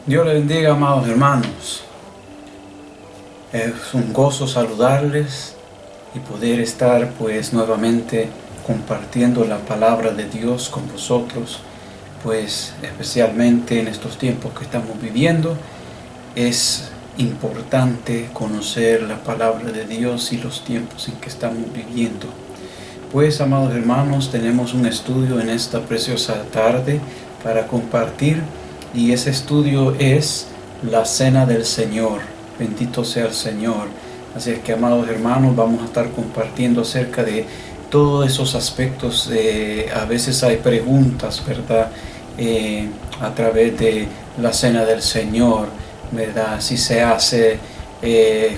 Dios les bendiga, amados hermanos. Es un gozo saludarles y poder estar pues nuevamente compartiendo la palabra de Dios con vosotros, pues especialmente en estos tiempos que estamos viviendo es importante conocer la palabra de Dios y los tiempos en que estamos viviendo. Pues, amados hermanos, tenemos un estudio en esta preciosa tarde para compartir, y ese estudio es la Cena del Señor. Bendito sea el Señor. Así es que, amados hermanos, vamos a estar compartiendo acerca de todos esos aspectos. A veces hay preguntas, ¿verdad? A través de la Cena del Señor, ¿verdad? Si se hace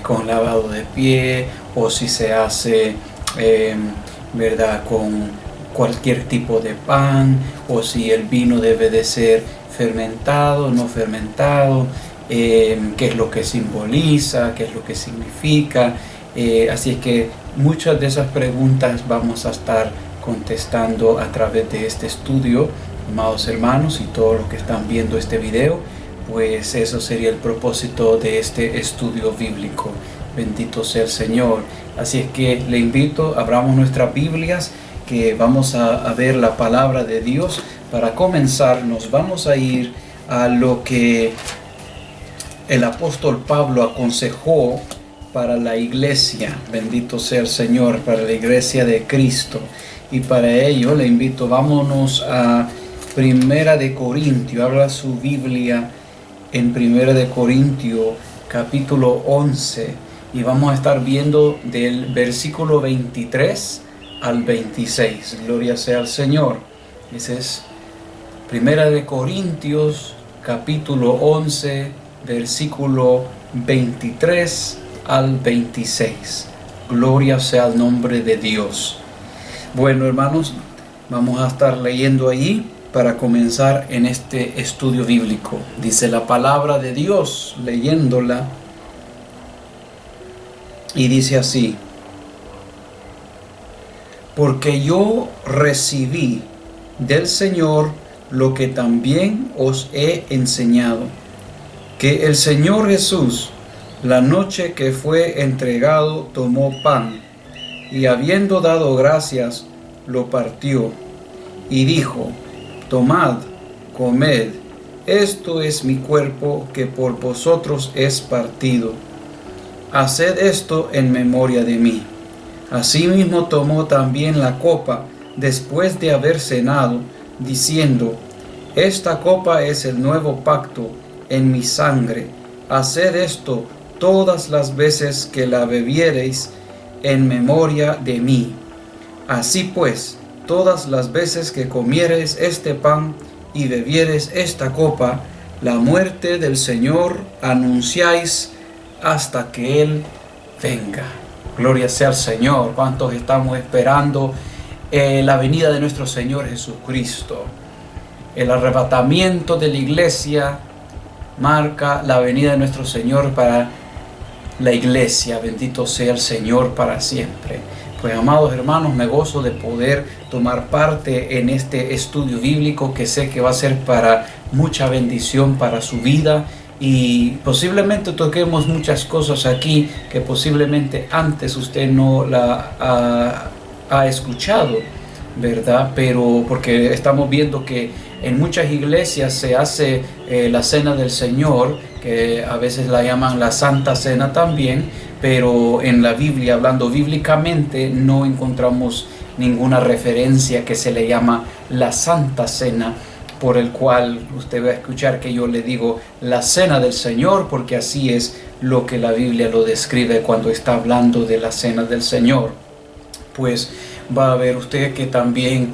con lavado de pie o si se hace, ¿verdad?, con cualquier tipo de pan, o si el vino debe de ser fermentado, no fermentado, qué es lo que simboliza, qué es lo que significa. Así que muchas de esas preguntas vamos a estar contestando a través de este estudio, amados hermanos, y todos los que están viendo este video. Pues eso sería el propósito de este estudio bíblico. Bendito sea el Señor. Así es que le invito, abramos nuestras Biblias, que vamos a ver la palabra de Dios. Para comenzar, nos vamos a ir a lo que el apóstol Pablo aconsejó para la iglesia. Bendito sea el Señor, para la iglesia de Cristo. Y para ello le invito, vámonos a Primera de Corintios. Abra su Biblia en Primera de Corintios, capítulo 11. Y vamos a estar viendo del versículo 23 al 26. Gloria sea al Señor. Ese es Primera de Corintios, capítulo 11, versículo 23 al 26. Gloria sea el nombre de Dios. Bueno, hermanos, vamos a estar leyendo allí para comenzar en este estudio bíblico. Dice la palabra de Dios, leyéndola, y dice así: porque yo recibí del Señor lo que también os he enseñado, que el Señor Jesús, la noche que fue entregado, tomó pan, y habiendo dado gracias, lo partió, y dijo: tomad, comed, esto es mi cuerpo que por vosotros es partido. Haced esto en memoria de mí. Asimismo tomó también la copa después de haber cenado, diciendo: esta copa es el nuevo pacto en mi sangre. Haced esto todas las veces que la bebiereis en memoria de mí. Así pues, todas las veces que comiereis este pan y bebiereis esta copa, la muerte del Señor anunciáis hasta que Él venga. Gloria sea al Señor. ¿Cuántos estamos esperando la venida de nuestro Señor Jesucristo? El arrebatamiento de la iglesia marca la venida de nuestro Señor para la iglesia. Bendito sea el Señor para siempre. Pues, amados hermanos, me gozo de poder tomar parte en este estudio bíblico, que sé que va a ser para mucha bendición para su vida. Y posiblemente toquemos muchas cosas aquí que posiblemente antes usted no la ha escuchado, ¿verdad? Pero porque estamos viendo que en muchas iglesias se hace la Cena del Señor, que a veces la llaman la Santa Cena también, pero en la Biblia, hablando bíblicamente, no encontramos ninguna referencia que se le llama la Santa Cena, por el cual usted va a escuchar que yo le digo la Cena del Señor, porque así es lo que la Biblia lo describe cuando está hablando de la Cena del Señor. Pues va a ver usted que también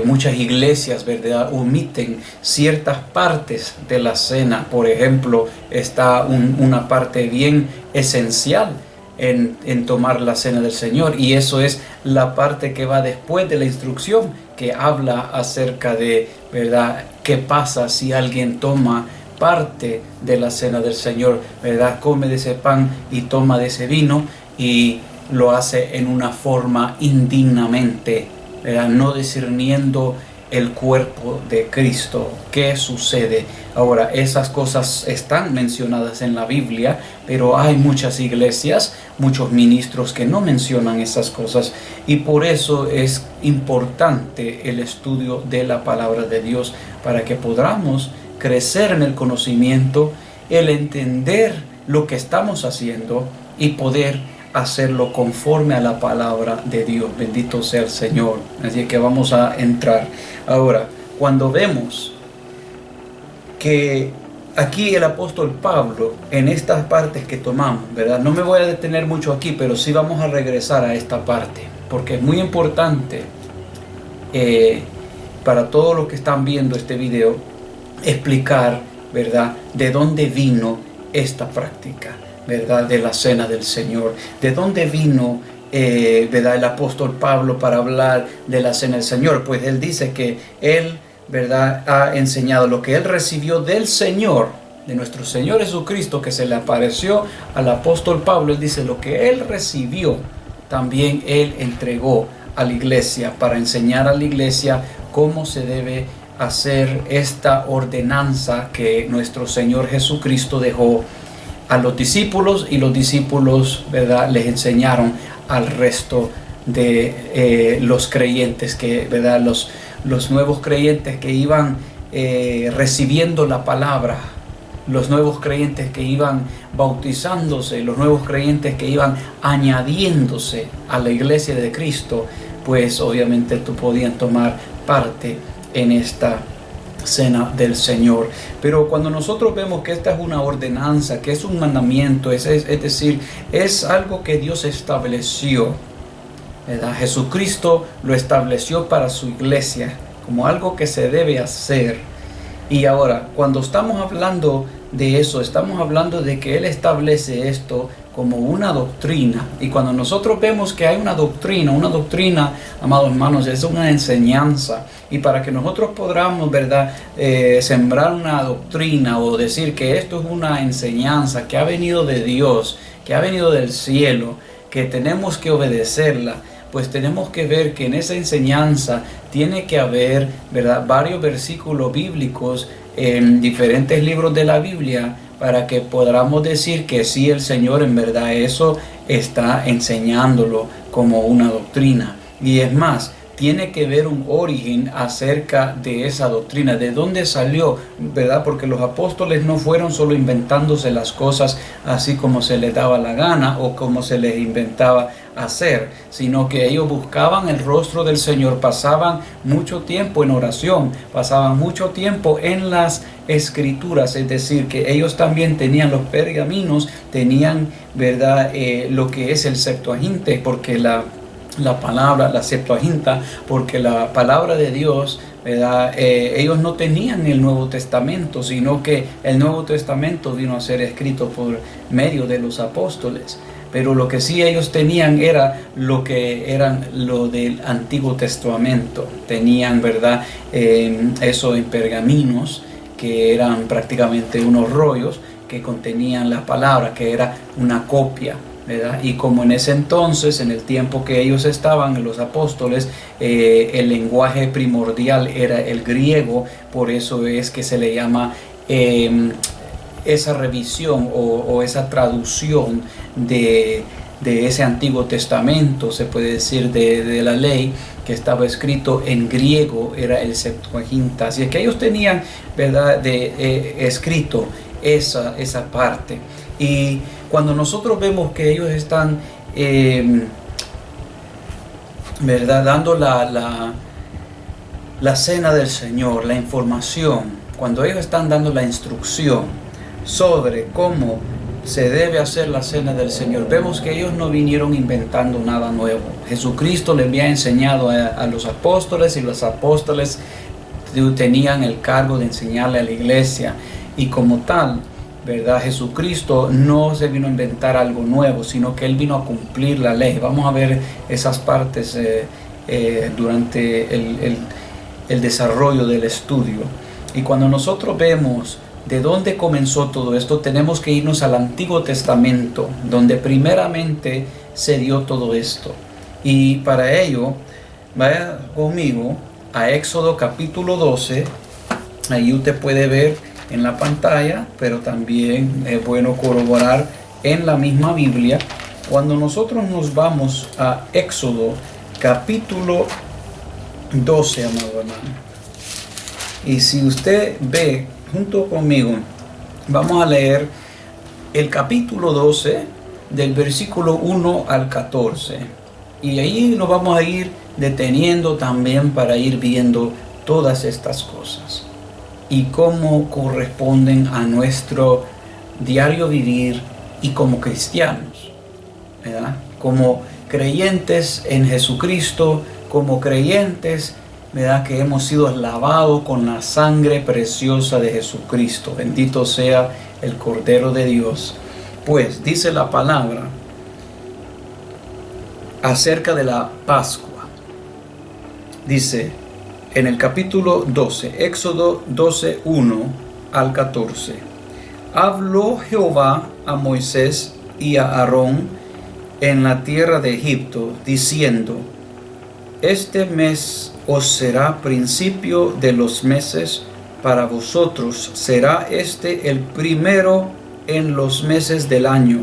muchas iglesias, ¿verdad?, omiten ciertas partes de la cena. Por ejemplo, está una parte bien esencial en tomar la Cena del Señor, y eso es la parte que va después de la instrucción, que habla acerca de, ¿verdad?, qué pasa si alguien toma parte de la Cena del Señor, ¿verdad?, come de ese pan y toma de ese vino, y lo hace en una forma indignamente, ¿verdad?, no discerniendo el cuerpo de Cristo. ¿Qué sucede? Ahora, esas cosas están mencionadas en la Biblia, pero hay muchas iglesias, muchos ministros que no mencionan esas cosas, y por eso es importante el estudio de la palabra de Dios, para que podamos crecer en el conocimiento, el entender lo que estamos haciendo y poder hacerlo conforme a la palabra de Dios. Bendito sea el Señor. Así que vamos a entrar. Ahora, cuando vemos que aquí el apóstol Pablo, en estas partes que tomamos, ¿verdad? No me voy a detener mucho aquí, pero sí vamos a regresar a esta parte, porque es muy importante para todos los que están viendo este video, explicar, ¿verdad?, de dónde vino esta práctica, ¿verdad?, de la cena del Señor. ¿De dónde vino, ¿verdad?, el apóstol Pablo para hablar de la cena del Señor? Pues él dice que él, ¿verdad?, ha enseñado lo que él recibió del Señor, de nuestro Señor Jesucristo, que se le apareció al apóstol Pablo. Él dice lo que él recibió, también él entregó a la iglesia, para enseñar a la iglesia cómo se debe hacer esta ordenanza que nuestro Señor Jesucristo dejó a los discípulos, y los discípulos, ¿verdad?, les enseñaron al resto de los creyentes, que, ¿verdad?, los nuevos creyentes que iban recibiendo la palabra, los nuevos creyentes que iban bautizándose, los nuevos creyentes que iban añadiéndose a la iglesia de Cristo, pues obviamente podían tomar parte en esta cena del Señor. Pero cuando nosotros vemos que esta es una ordenanza, que es un mandamiento, es decir, es algo que Dios estableció, ¿verdad? Jesucristo lo estableció para su iglesia como algo que se debe hacer. Y ahora, cuando estamos hablando de eso, estamos hablando de que Él establece esto como una doctrina. Y cuando nosotros vemos que hay una doctrina, amados hermanos, es una enseñanza. Y para que nosotros podamos, ¿verdad?, sembrar una doctrina, o decir que esto es una enseñanza que ha venido de Dios, que ha venido del cielo, que tenemos que obedecerla, pues tenemos que ver que en esa enseñanza tiene que haber, ¿verdad?, varios versículos bíblicos en diferentes libros de la Biblia, para que podamos decir que sí, el Señor en verdad eso está enseñándolo como una doctrina. Y es más, tiene que ver un origen acerca de esa doctrina, de dónde salió, ¿verdad? Porque los apóstoles no fueron solo inventándose las cosas así como se les daba la gana o como se les inventaba hacer, sino que ellos buscaban el rostro del Señor, pasaban mucho tiempo en oración, pasaban mucho tiempo en las escrituras, es decir, que ellos también tenían los pergaminos, tenían, ¿verdad?, lo que es el Septuaginte, porque la palabra, la Septuaginta, porque la palabra de Dios, ¿verdad?, ellos no tenían el Nuevo Testamento, sino que el Nuevo Testamento vino a ser escrito por medio de los apóstoles. Pero lo que sí ellos tenían era lo que eran lo del Antiguo Testamento. Tenían, ¿verdad?, eso en pergaminos, que eran prácticamente unos rollos que contenían la palabra, que era una copia, ¿verdad? Y como en ese entonces, en el tiempo que ellos estaban, los apóstoles, el lenguaje primordial era el griego, por eso es que se le llama esa revisión o esa traducción de ese Antiguo Testamento, se puede decir, de la ley, que estaba escrito en griego, era el Septuaginta. Así es que ellos tenían, ¿verdad?, escrito esa parte. Y cuando nosotros vemos que ellos están, ¿verdad?, dando la cena del Señor, la información, cuando ellos están dando la instrucción sobre cómo se debe hacer la cena del Señor, vemos que ellos no vinieron inventando nada nuevo. Jesucristo les había enseñado a los apóstoles, y los apóstoles tenían el cargo de enseñarle a la iglesia, y como tal, ¿verdad?, Jesucristo no se vino a inventar algo nuevo, sino que Él vino a cumplir la ley. Vamos a ver esas partes durante el desarrollo del estudio. Y cuando nosotros vemos de dónde comenzó todo esto, tenemos que irnos al Antiguo Testamento, donde primeramente se dio todo esto. Y para ello, vaya conmigo a Éxodo capítulo 12. Ahí usted puede ver en la pantalla, pero también es bueno corroborar en la misma Biblia. Cuando nosotros nos vamos a Éxodo capítulo 12, amado hermano, y si usted ve junto conmigo, vamos a leer el capítulo 12 del versículo 1 al 14, y ahí nos vamos a ir deteniendo también para ir viendo todas estas cosas y cómo corresponden a nuestro diario vivir y como cristianos, ¿verdad? Como creyentes en Jesucristo, como creyentes, ¿verdad?, que hemos sido lavados con la sangre preciosa de Jesucristo. Bendito sea el Cordero de Dios. Pues dice la palabra acerca de la Pascua. Dice en el capítulo 12, Éxodo 12, 1 al 14. Habló Jehová a Moisés y a Aarón en la tierra de Egipto, diciendo: este mes os será principio de los meses, para vosotros será este el primero en los meses del año.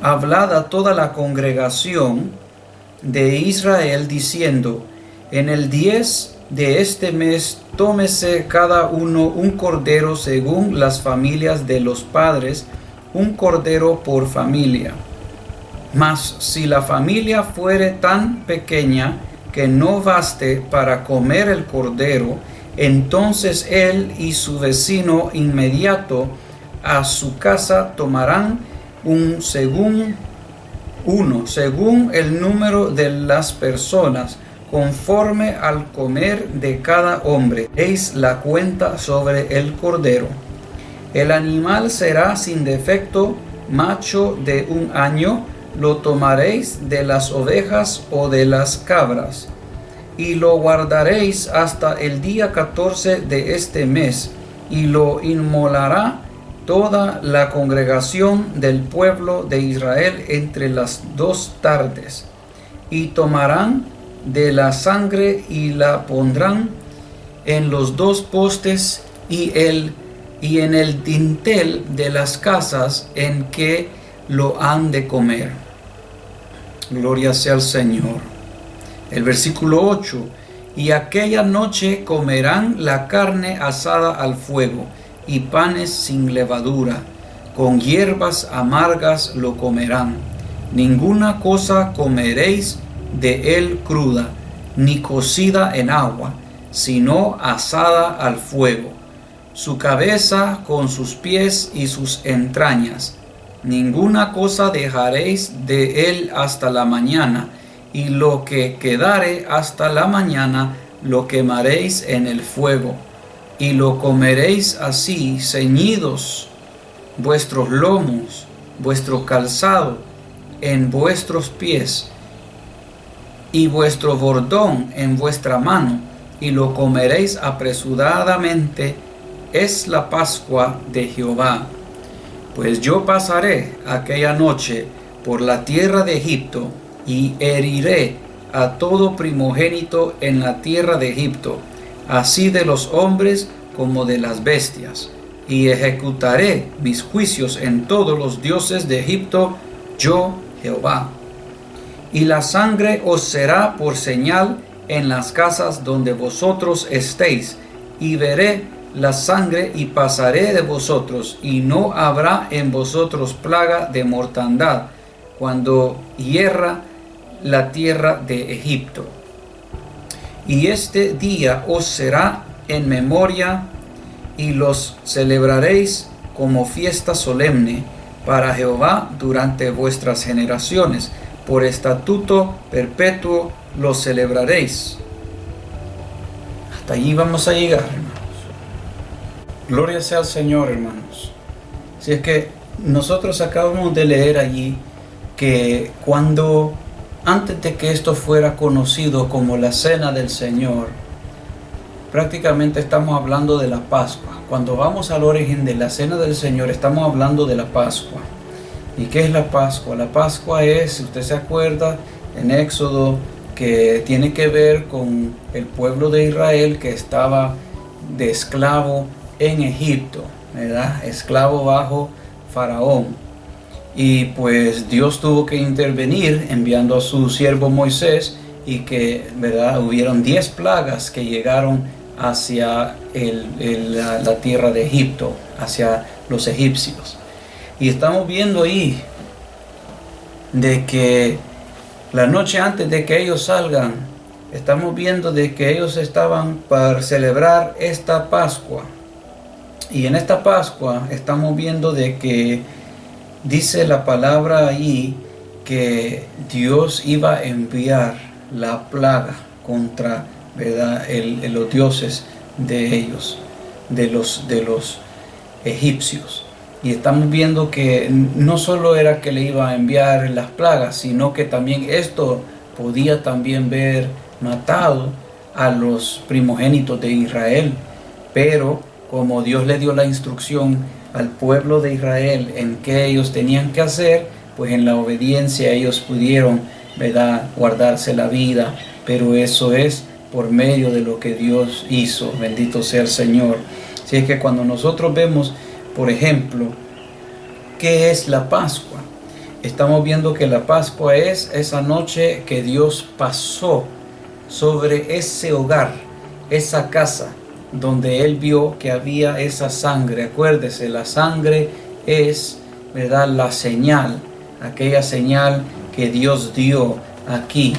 Hablad a toda la congregación de Israel, diciendo: en el 10 de este mes tómese cada uno un cordero según las familias de los padres, un cordero por familia. Mas si la familia fuere tan pequeña que no baste para comer el cordero, entonces él y su vecino inmediato a su casa tomarán según el número de las personas, conforme al comer de cada hombre. Deis la cuenta sobre el cordero. El animal será sin defecto, macho de 1 año. Lo tomaréis de las ovejas o de las cabras, y lo guardaréis hasta el día 14 de este mes, y lo inmolará toda la congregación del pueblo de Israel entre las 2 tardes. Y tomarán de la sangre y la pondrán en los 2 postes y en el dintel de las casas en que lo han de comer. Gloria sea al Señor. El versículo 8. Y aquella noche comerán la carne asada al fuego y panes sin levadura, con hierbas amargas lo comerán. Ninguna cosa comeréis de él cruda, ni cocida en agua, sino asada al fuego, su cabeza con sus pies y sus entrañas. Ninguna cosa dejaréis de él hasta la mañana, y lo que quedare hasta la mañana lo quemaréis en el fuego, y lo comeréis así, ceñidos vuestros lomos, vuestro calzado en vuestros pies, y vuestro bordón en vuestra mano, y lo comeréis apresuradamente. Es la Pascua de Jehová. Pues yo pasaré aquella noche por la tierra de Egipto, y heriré a todo primogénito en la tierra de Egipto, así de los hombres como de las bestias, y ejecutaré mis juicios en todos los dioses de Egipto, yo Jehová. Y la sangre os será por señal en las casas donde vosotros estéis, y veré la sangre y pasaré de vosotros, y no habrá en vosotros plaga de mortandad cuando hierra la tierra de Egipto. Y este día os será en memoria, y los celebraréis como fiesta solemne para Jehová durante vuestras generaciones. Por estatuto perpetuo los celebraréis. Hasta allí vamos a llegar, hermanos. Gloria sea al Señor, hermanos. Si es que nosotros acabamos de leer allí que antes de que esto fuera conocido como la Cena del Señor, prácticamente estamos hablando de la Pascua. Cuando vamos al origen de la Cena del Señor, estamos hablando de la Pascua. ¿Y qué es la Pascua? La Pascua es, si usted se acuerda, en Éxodo que tiene que ver con el pueblo de Israel que estaba de esclavo en Egipto, ¿verdad? Esclavo bajo Faraón. Y pues Dios tuvo que intervenir enviando a su siervo Moisés, y que, ¿verdad?, hubieron 10 plagas que llegaron hacia la tierra de Egipto, hacia los egipcios. Y estamos viendo ahí de que la noche antes de que ellos salgan, estamos viendo de que ellos estaban para celebrar esta Pascua. Y en esta Pascua estamos viendo de que dice la palabra ahí que Dios iba a enviar la plaga contra, ¿verdad?, los dioses de ellos, de los egipcios. Y estamos viendo que no solo era que le iba a enviar las plagas, sino que también esto podía también haber matado a los primogénitos de Israel. Pero como Dios le dio la instrucción al pueblo de Israel en qué ellos tenían que hacer, pues en la obediencia ellos pudieron, ¿verdad?, guardarse la vida. Pero eso es por medio de lo que Dios hizo. Bendito sea el Señor. Así es que cuando nosotros vemos, por ejemplo, ¿qué es la Pascua? Estamos viendo que la Pascua es esa noche que Dios pasó sobre ese hogar, esa casa, donde Él vio que había esa sangre. Acuérdese, la sangre es, ¿verdad?, la señal, aquella señal que Dios dio aquí,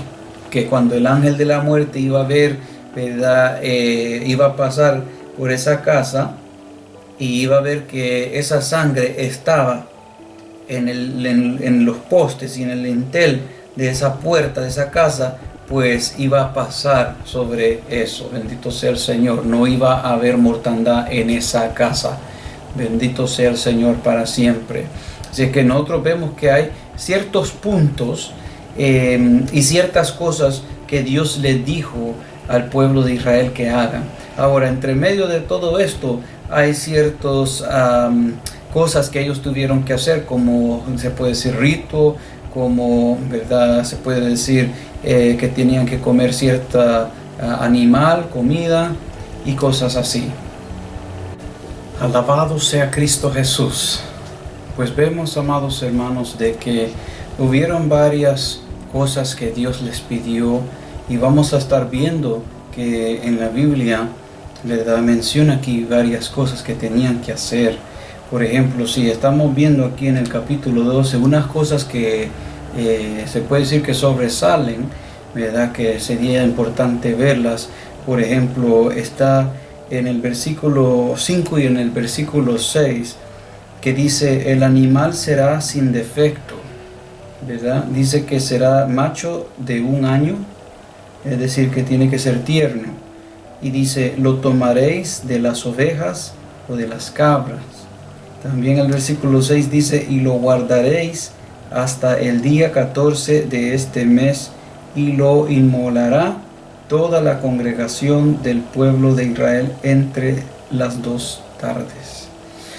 que cuando el ángel de la muerte iba a ver, ¿verdad?, iba a pasar por esa casa, y iba a ver que esa sangre estaba en los postes y en el lintel de esa puerta, de esa casa, pues iba a pasar sobre eso. Bendito sea el Señor. No iba a haber mortandad en esa casa. Bendito sea el Señor para siempre. Así que nosotros vemos que hay ciertos puntos y ciertas cosas que Dios le dijo al pueblo de Israel que hagan. Ahora, entre medio de todo esto, hay ciertas cosas que ellos tuvieron que hacer, como se puede decir rito, como, ¿verdad?, se puede decir que tenían que comer cierta animal, comida y cosas así. Alabado sea Cristo Jesús. Pues vemos, amados hermanos, de que hubieron varias cosas que Dios les pidió, y vamos a estar viendo que en la Biblia le da mención aquí varias cosas que tenían que hacer. Por ejemplo, si estamos viendo aquí en el capítulo 12 unas cosas que se puede decir que sobresalen, ¿verdad?, que sería importante verlas. Por ejemplo, está en el versículo 5 y en el versículo 6, que dice: el animal será sin defecto, ¿verdad? Dice que será macho de 1 año, es decir, que tiene que ser tierno. Y dice: lo tomaréis de las ovejas o de las cabras. También el versículo 6 dice: y lo guardaréis hasta el día 14 de este mes, y lo inmolará toda la congregación del pueblo de Israel entre las 2 tardes.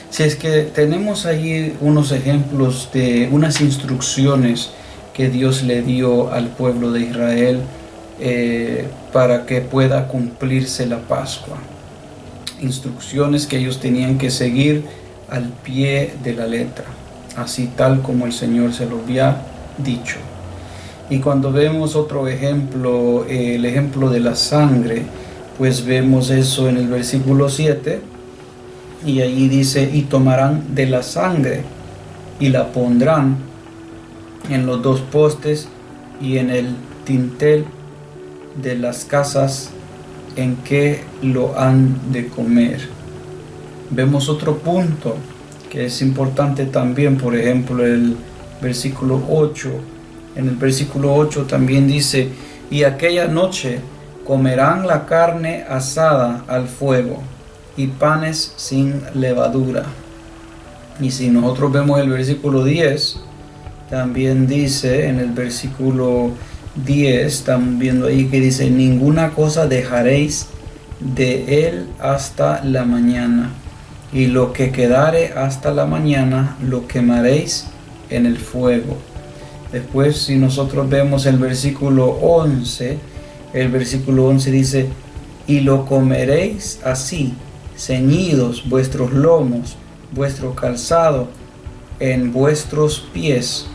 Si es que tenemos ahí unos ejemplos de unas instrucciones que Dios le dio al pueblo de Israel para que pueda cumplirse la Pascua. Instrucciones que ellos tenían que seguir al pie de la letra, así tal como el Señor se lo había dicho. Y cuando vemos otro ejemplo, el ejemplo de la sangre, pues vemos eso en el versículo 7, y allí dice: y tomarán de la sangre y la pondrán en los 2 postes y en el dintel de las casas en que lo han de comer. Vemos otro punto que es importante también, por ejemplo, el versículo 8. En el versículo 8 también dice: y aquella noche comerán la carne asada al fuego y panes sin levadura. Y si nosotros vemos el versículo 10, también dice en el versículo 10, estamos viendo ahí que dice: ninguna cosa dejaréis de él hasta la mañana, y lo que quedare hasta la mañana lo quemaréis en el fuego. Después, si nosotros vemos el versículo 11, el versículo 11 dice: y lo comeréis así, ceñidos vuestros lomos, vuestro calzado en vuestros pies,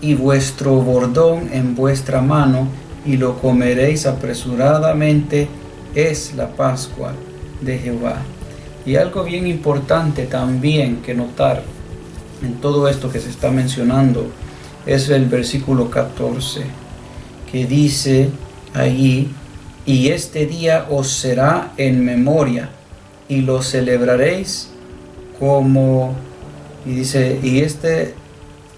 y vuestro bordón en vuestra mano, y lo comeréis apresuradamente, es la Pascua de Jehová. Y algo bien importante también que notar en todo esto que se está mencionando es el versículo 14, que dice allí: y este día os será en memoria, y lo celebraréis como, y dice, y este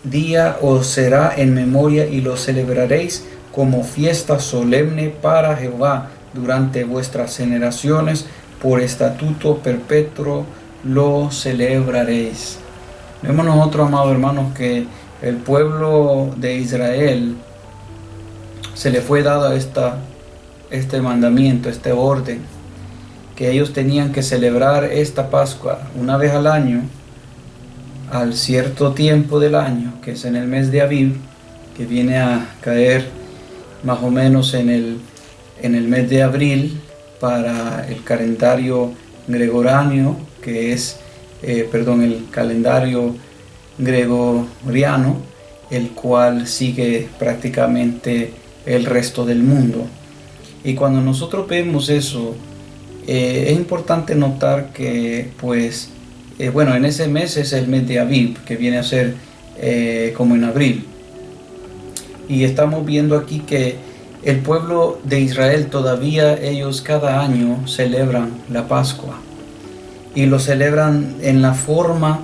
día os será en memoria, y lo celebraréis como fiesta solemne para Jehová durante vuestras generaciones, por estatuto perpetuo lo celebraréis. Vemos nosotros, amados hermanos, que el pueblo de Israel se le fue dado este mandamiento, este orden, que ellos tenían que celebrar esta Pascua una vez al año, al cierto tiempo del año, que es en el mes de Aviv, que viene a caer más o menos en el mes de abril para el calendario gregoriano, que es, el calendario gregoriano, el cual sigue prácticamente el resto del mundo. Y cuando nosotros vemos eso, es importante notar que, pues, en ese mes es el mes de Aviv, que viene a ser como en abril. Y estamos viendo aquí que el pueblo de Israel todavía, ellos cada año celebran la Pascua. Y lo celebran en la forma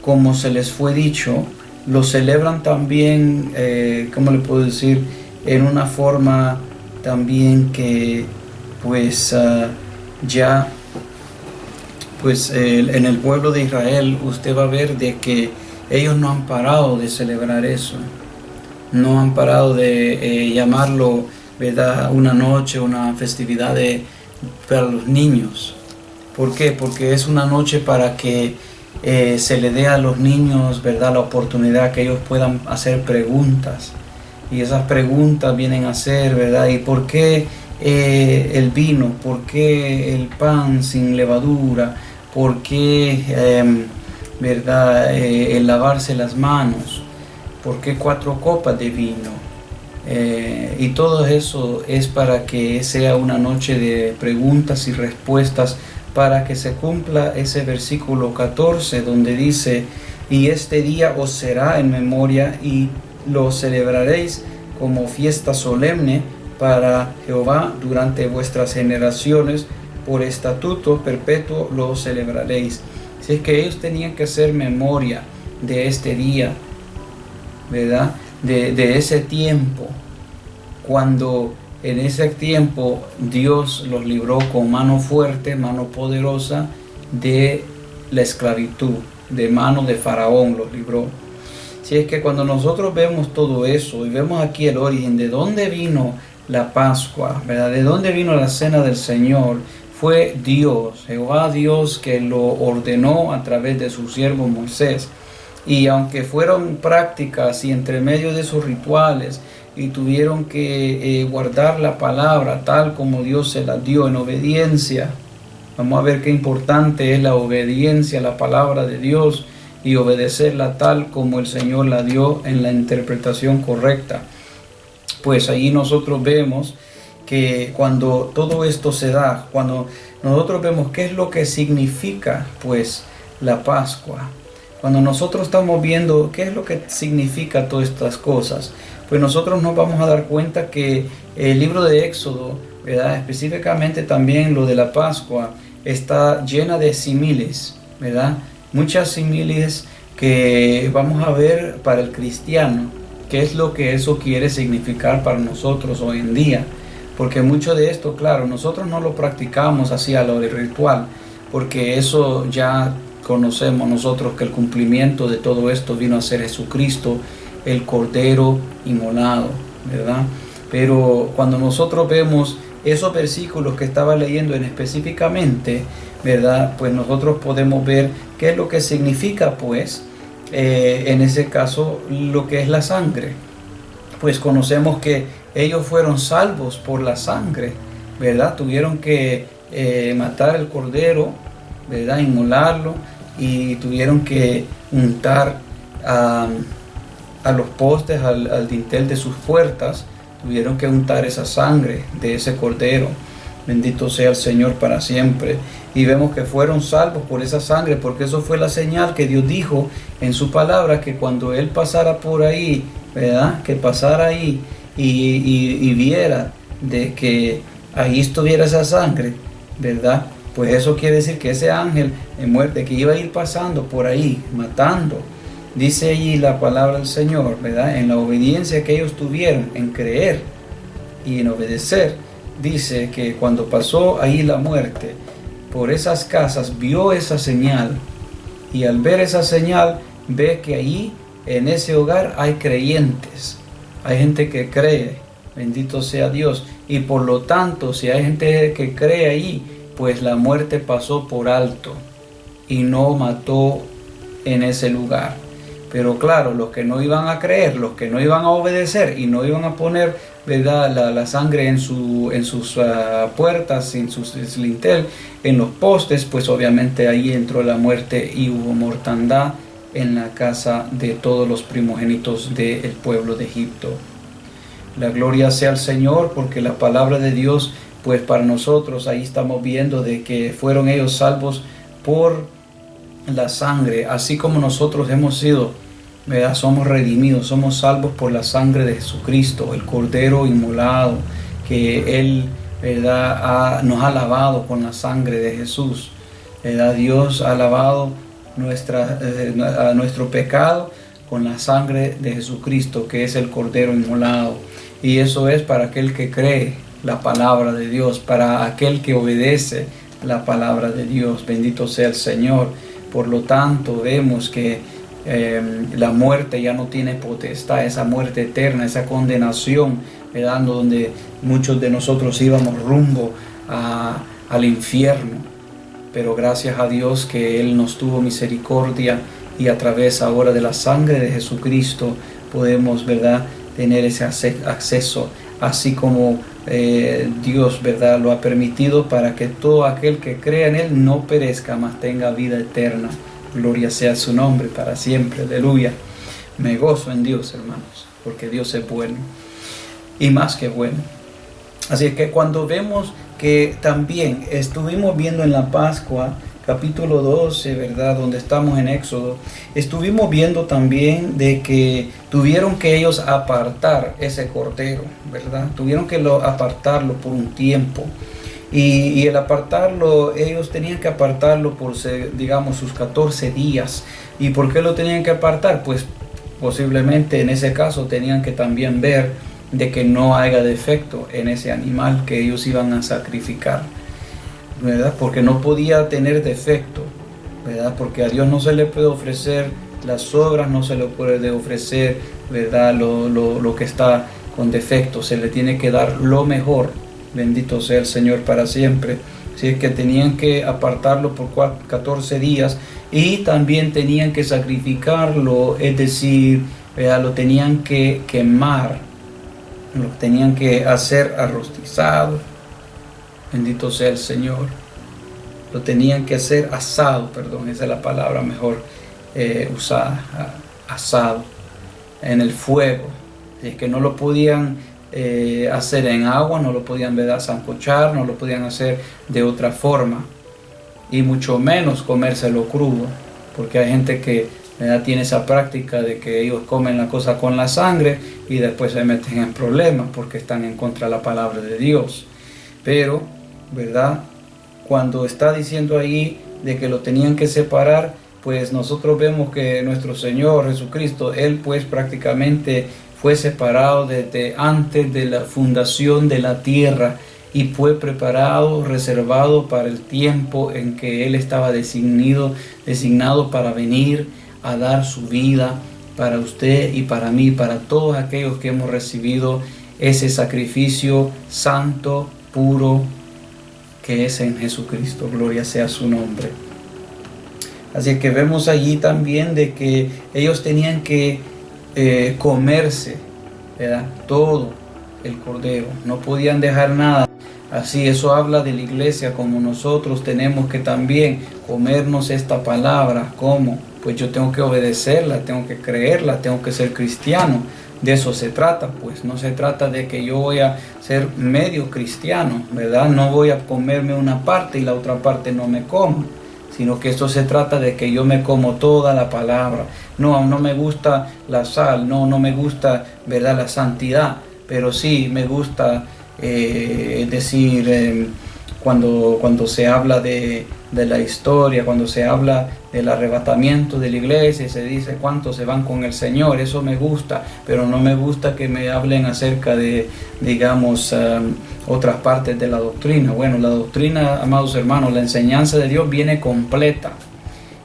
como se les fue dicho. Lo celebran también, ¿cómo le puedo decir? En una forma también que, pues, en el pueblo de Israel usted va a ver de que ellos no han parado de celebrar eso. No han parado de llamarlo, ¿verdad?, una noche, una festividad para los niños. ¿Por qué? Porque es una noche para que se le dé a los niños, ¿verdad?, la oportunidad que ellos puedan hacer preguntas. Y esas preguntas vienen a ser, ¿verdad?, ¿y por qué el vino? ¿Por qué el pan sin levadura? ¿Por qué, verdad, el lavarse las manos? ¿Por qué 4 copas de vino? Y todo eso es para que sea una noche de preguntas y respuestas, para que se cumpla ese versículo 14 donde dice: y este día os será en memoria, y lo celebraréis como fiesta solemne para Jehová durante vuestras generaciones, por estatuto perpetuo lo celebraréis. Así es que ellos tenían que hacer memoria de este día, ¿verdad? De ese tiempo, cuando en ese tiempo Dios los libró con mano fuerte, mano poderosa de la esclavitud, de mano de Faraón los libró. Así es que cuando nosotros vemos todo eso y vemos aquí el origen, de dónde vino la Pascua, ¿verdad?, de dónde vino la cena del Señor, fue Dios, Jehová Dios, que lo ordenó a través de su siervo Moisés. Y aunque fueron prácticas y entre medio de sus rituales, y tuvieron que guardar la palabra tal como Dios se la dio en obediencia. Vamos a ver qué importante es la obediencia a la palabra de Dios y obedecerla tal como el Señor la dio en la interpretación correcta. Pues ahí nosotros vemos que cuando todo esto se da, cuando nosotros vemos qué es lo que significa, pues, la Pascua, cuando nosotros estamos viendo qué es lo que significa todas estas cosas, pues nosotros nos vamos a dar cuenta que el libro de Éxodo, ¿verdad?, específicamente también lo de la Pascua, está llena de símiles, ¿verdad? Muchas símiles que vamos a ver para el cristiano, qué es lo que eso quiere significar para nosotros hoy en día. Porque mucho de esto, claro, nosotros no lo practicamos así a lo de ritual, porque eso ya conocemos nosotros, que el cumplimiento de todo esto vino a ser Jesucristo, el Cordero inmolado, ¿verdad? Pero cuando nosotros vemos esos versículos que estaba leyendo en específicamente, ¿verdad?, pues nosotros podemos ver qué es lo que significa, pues, en ese caso lo que es la sangre. Pues conocemos que ellos fueron salvos por la sangre, ¿verdad? Tuvieron que matar el cordero, ¿verdad? Inmolarlo, y tuvieron que untar a los postes, al dintel de sus puertas, tuvieron que untar esa sangre de ese cordero. Bendito sea el Señor para siempre. Y vemos que fueron salvos por esa sangre, porque eso fue la señal que Dios dijo en su palabra, que cuando Él pasara por ahí, ¿verdad? Que pasara ahí y viera de que ahí estuviera esa sangre, ¿verdad? Pues eso quiere decir que ese ángel en muerte que iba a ir pasando por ahí, matando, dice allí la palabra del Señor, ¿verdad? En la obediencia que ellos tuvieron, en creer y en obedecer, dice que cuando pasó ahí la muerte por esas casas, vio esa señal, y al ver esa señal, ve que ahí en ese hogar hay creyentes, hay gente que cree, bendito sea Dios, y por lo tanto, si hay gente que cree ahí, pues la muerte pasó por alto y no mató en ese lugar. Pero claro, los que no iban a creer, los que no iban a obedecer y no iban a poner, ¿verdad?, la sangre en sus puertas, en sus lintel, en los postes, pues obviamente ahí entró la muerte y hubo mortandad en la casa de todos los primogénitos del pueblo de Egipto. La gloria sea al Señor, porque la palabra de Dios, pues para nosotros ahí estamos viendo de que fueron ellos salvos por la sangre, así como nosotros hemos sido, ¿verdad? Somos redimidos, somos salvos por la sangre de Jesucristo, el Cordero inmolado, que Él, ¿verdad?, nos ha lavado con la sangre de Jesús, ¿verdad? Dios ha lavado nuestro pecado con la sangre de Jesucristo, que es el Cordero inmolado, y eso es para aquel que cree la palabra de Dios, para aquel que obedece la palabra de Dios. Bendito sea el Señor. Por lo tanto, vemos que la muerte ya no tiene potestad, esa muerte eterna, esa condenación, ¿verdad?, donde muchos de nosotros íbamos rumbo al infierno. Pero gracias a Dios que Él nos tuvo misericordia, y a través ahora de la sangre de Jesucristo podemos, ¿verdad?, tener ese acceso, así como Dios, ¿verdad?, lo ha permitido, para que todo aquel que crea en Él no perezca, mas tenga vida eterna. Gloria sea su nombre para siempre. Aleluya. Me gozo en Dios, hermanos, porque Dios es bueno y más que bueno. Así es que cuando vemos que también estuvimos viendo en la Pascua, capítulo 12, ¿verdad?, donde estamos en Éxodo, estuvimos viendo también de que tuvieron que ellos apartar ese cordero, ¿verdad? Tuvieron que apartarlo por un tiempo. Y el apartarlo, ellos tenían que apartarlo por, digamos, sus 14 días. ¿Y por qué lo tenían que apartar? Pues posiblemente en ese caso tenían que también ver de que no haya defecto en ese animal que ellos iban a sacrificar, ¿verdad? Porque no podía tener defecto, ¿verdad? Porque a Dios no se le puede ofrecer las obras, no se le puede ofrecer, ¿verdad?, lo que está con defecto. Se le tiene que dar lo mejor. Bendito sea el Señor para siempre. Así es que tenían que apartarlo por 14 días, y también tenían que sacrificarlo, es decir, lo tenían que quemar, lo tenían que hacer arrostizado. Bendito sea el Señor. Lo tenían que hacer asado, perdón, esa es la palabra mejor usada, asado, en el fuego. Es que no lo podían hacer en agua, no lo podían, ¿verdad?, sancochar, no lo podían hacer de otra forma, y mucho menos comérselo crudo, porque hay gente que, ¿verdad?, tiene esa práctica de que ellos comen la cosa con la sangre y después se meten en problemas porque están en contra de la palabra de Dios. Pero, ¿verdad?, cuando está diciendo ahí de que lo tenían que separar, pues nosotros vemos que nuestro Señor Jesucristo, Él pues prácticamente fue separado desde antes de la fundación de la tierra, y fue preparado, reservado para el tiempo en que Él estaba designado para venir a dar su vida para usted y para mí, para todos aquellos que hemos recibido ese sacrificio santo, puro, que es en Jesucristo. Gloria sea su nombre. Así que vemos allí también de que ellos tenían que comerse, ¿verdad?, todo el cordero, no podían dejar nada. Así, eso habla de la iglesia, como nosotros tenemos que también comernos esta palabra. ¿Cómo? Pues yo tengo que obedecerla, tengo que creerla, tengo que ser cristiano. De eso se trata, pues no se trata de que yo voy a ser medio cristiano, ¿verdad? No voy a comerme una parte y la otra parte no me como, sino que esto se trata de que yo me como toda la palabra. No, no me gusta la sal, no me gusta, ¿verdad?, la santidad, pero sí me gusta cuando se habla de la historia, cuando se habla del arrebatamiento de la iglesia y se dice cuántos se van con el Señor, eso me gusta, pero no me gusta que me hablen acerca de, digamos, otras partes de la doctrina. Bueno, la doctrina, amados hermanos, la enseñanza de Dios viene completa.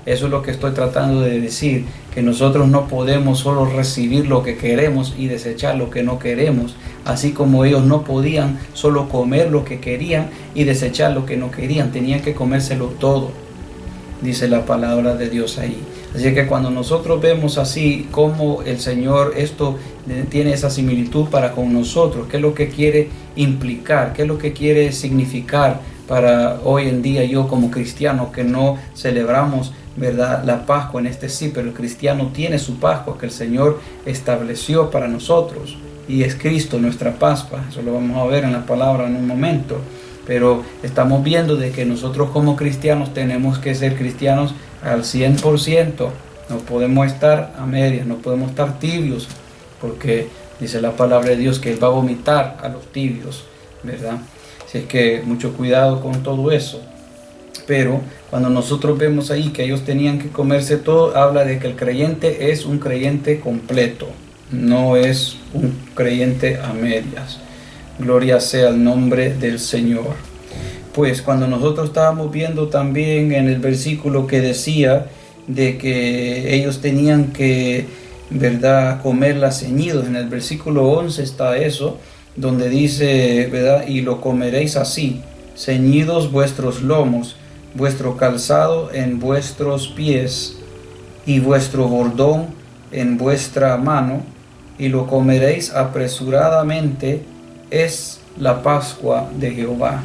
Eso es lo que estoy tratando de decir, que nosotros no podemos solo recibir lo que queremos y desechar lo que no queremos, así como ellos no podían solo comer lo que querían y desechar lo que no querían, tenían que comérselo todo, dice la palabra de Dios ahí. Así que cuando nosotros vemos así como el Señor esto tiene esa similitud para con nosotros, qué es lo que quiere implicar, qué es lo que quiere significar para hoy en día yo como cristiano que no celebramos, ¿verdad?, la Pascua en este sí, pero el cristiano tiene su Pascua que el Señor estableció para nosotros y es Cristo nuestra Pascua. Eso lo vamos a ver en la palabra en un momento, pero estamos viendo de que nosotros como cristianos tenemos que ser cristianos al 100%, no podemos estar a medias, no podemos estar tibios, porque dice la palabra de Dios que Él va a vomitar a los tibios, ¿verdad? Así es que mucho cuidado con todo eso. Pero cuando nosotros vemos ahí que ellos tenían que comerse todo, habla de que el creyente es un creyente completo, no es un creyente a medias. Gloria sea el nombre del Señor. Pues cuando nosotros estábamos viendo también en el versículo que decía de que ellos tenían que, ¿verdad?, comerla ceñidos, en el versículo 11 está eso, donde dice, ¿verdad?, y lo comeréis así, ceñidos vuestros lomos, vuestro calzado en vuestros pies y vuestro bordón en vuestra mano, y lo comeréis apresuradamente, es la Pascua de Jehová.